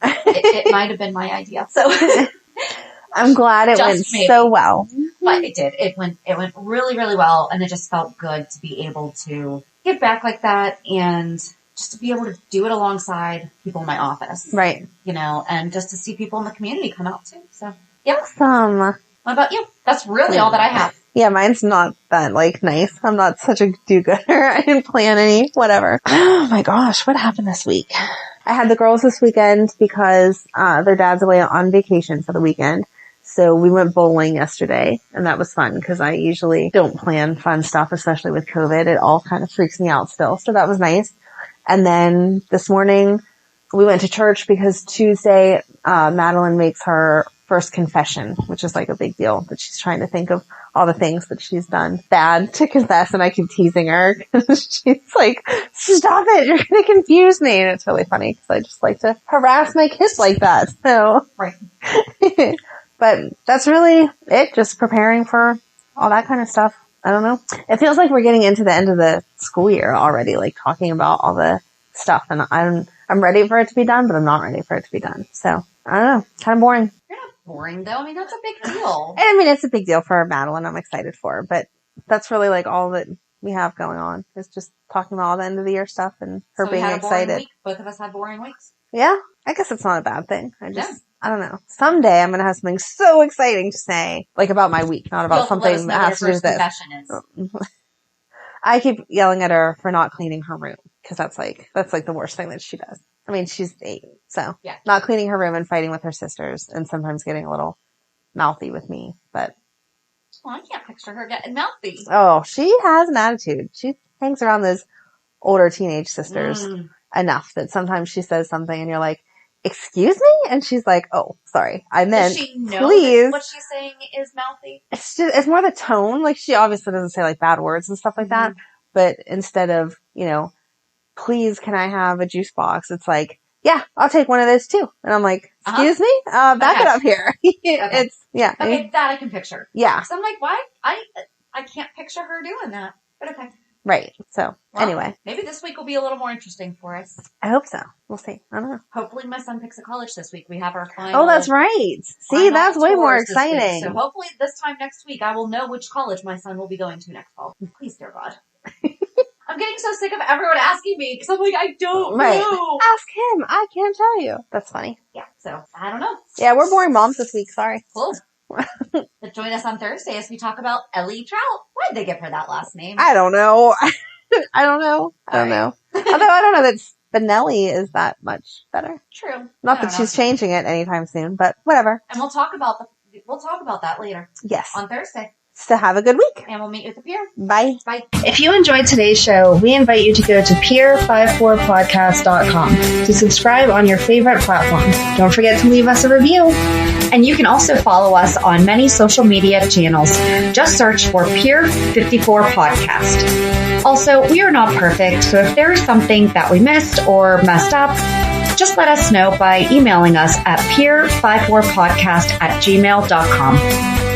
Speaker 2: It might have been my idea. So
Speaker 3: I'm glad it went so well.
Speaker 2: But it did. It went really, really well, and it just felt good to be able to give back like that and just to be able to do it alongside people in my office.
Speaker 3: Right.
Speaker 2: You know, and just to see people in the community come out too. So, yeah.
Speaker 3: Awesome.
Speaker 2: What about you? That's really all that I have.
Speaker 3: Yeah, mine's not that, like, nice. I'm not such a do-gooder. I didn't plan any, whatever. Oh my gosh, what happened this week? I had the girls this weekend because their dad's away on vacation for the weekend. So we went bowling yesterday, and that was fun because I usually don't plan fun stuff, especially with COVID. It all kind of freaks me out still. So that was nice. And then this morning we went to church because Tuesday, Madeline makes her first confession, which is like a big deal, but she's trying to think of all the things that she's done bad to confess. And I keep teasing her because she's like, stop it. You're going to confuse me. And it's really funny because I just like to harass my kids like that. So,
Speaker 2: right.
Speaker 3: But that's really it. Just preparing for all that kind of stuff. I don't know. It feels like we're getting into the end of the school year already, like talking about all the stuff. And I'm ready for it to be done, but I'm not ready for it to be done. So I don't know. Kind of boring.
Speaker 2: You're not boring though. I mean, that's a big deal.
Speaker 3: I mean, it's a big deal for Madeline. I'm excited for her, but that's really like all that we have going on is just talking about all the end of the year stuff and her being excited.
Speaker 2: Week. Both of us had boring weeks.
Speaker 3: Yeah. I guess it's not a bad thing. I don't know. Someday I'm going to have something so exciting to say, like about my week, not about something that has to do with this. I keep yelling at her for not cleaning her room because that's like the worst thing that she does. I mean, she's 8. So,
Speaker 2: Yeah.
Speaker 3: not cleaning her room and fighting with her sisters and sometimes getting a little mouthy with me. But,
Speaker 2: well, I can't picture her getting mouthy.
Speaker 3: oh, she has an attitude. She hangs around those older teenage sisters enough that sometimes she says something and you're like, excuse me? And she's like, oh, sorry. I meant,
Speaker 2: Does she know
Speaker 3: please.
Speaker 2: that what she's saying is mouthy?
Speaker 3: It's more the tone. Like, she obviously doesn't say like bad words and stuff like that. But instead of, please, can I have a juice box? It's like, yeah, I'll take one of those too. And I'm like, excuse me? Back it up here. It's, yeah.
Speaker 2: Okay, that I can picture.
Speaker 3: Yeah.
Speaker 2: So I'm like, why? I can't picture her doing that. But okay.
Speaker 3: Right. So, anyway.
Speaker 2: Maybe this week will be a little more interesting for us.
Speaker 3: I hope so. We'll see. I don't know.
Speaker 2: Hopefully my son picks a college this week. We have our final.
Speaker 3: Oh, that's right. See, that's way more exciting.
Speaker 2: So hopefully this time next week I will know which college my son will be going to next fall. Please, dear God. I'm getting so sick of everyone asking me because I'm like, I don't know.
Speaker 3: Ask him. I can't tell you. That's funny.
Speaker 2: Yeah, so I don't know.
Speaker 3: Yeah, we're boring moms this week. Sorry.
Speaker 2: Cool. But join us on Thursday as we talk about Ellie Trout. Why'd they give her that last name?
Speaker 3: I don't know. I don't know. Although I don't know that Spinelli is that much better.
Speaker 2: True.
Speaker 3: Not that she's changing it anytime soon, but whatever.
Speaker 2: And we'll talk about that later.
Speaker 3: Yes.
Speaker 2: On Thursday.
Speaker 3: So have a good week.
Speaker 2: And we'll meet you at the pier.
Speaker 3: Bye.
Speaker 2: Bye.
Speaker 1: If you enjoyed today's show, we invite you to go to peer54podcast.com to subscribe on your favorite platform. Don't forget to leave us a review.
Speaker 2: And you can also follow us on many social media channels. Just search for Peer54 Podcast. Also, we are not perfect, so if there is something that we missed or messed up, just let us know by emailing us at peer54podcast@gmail.com.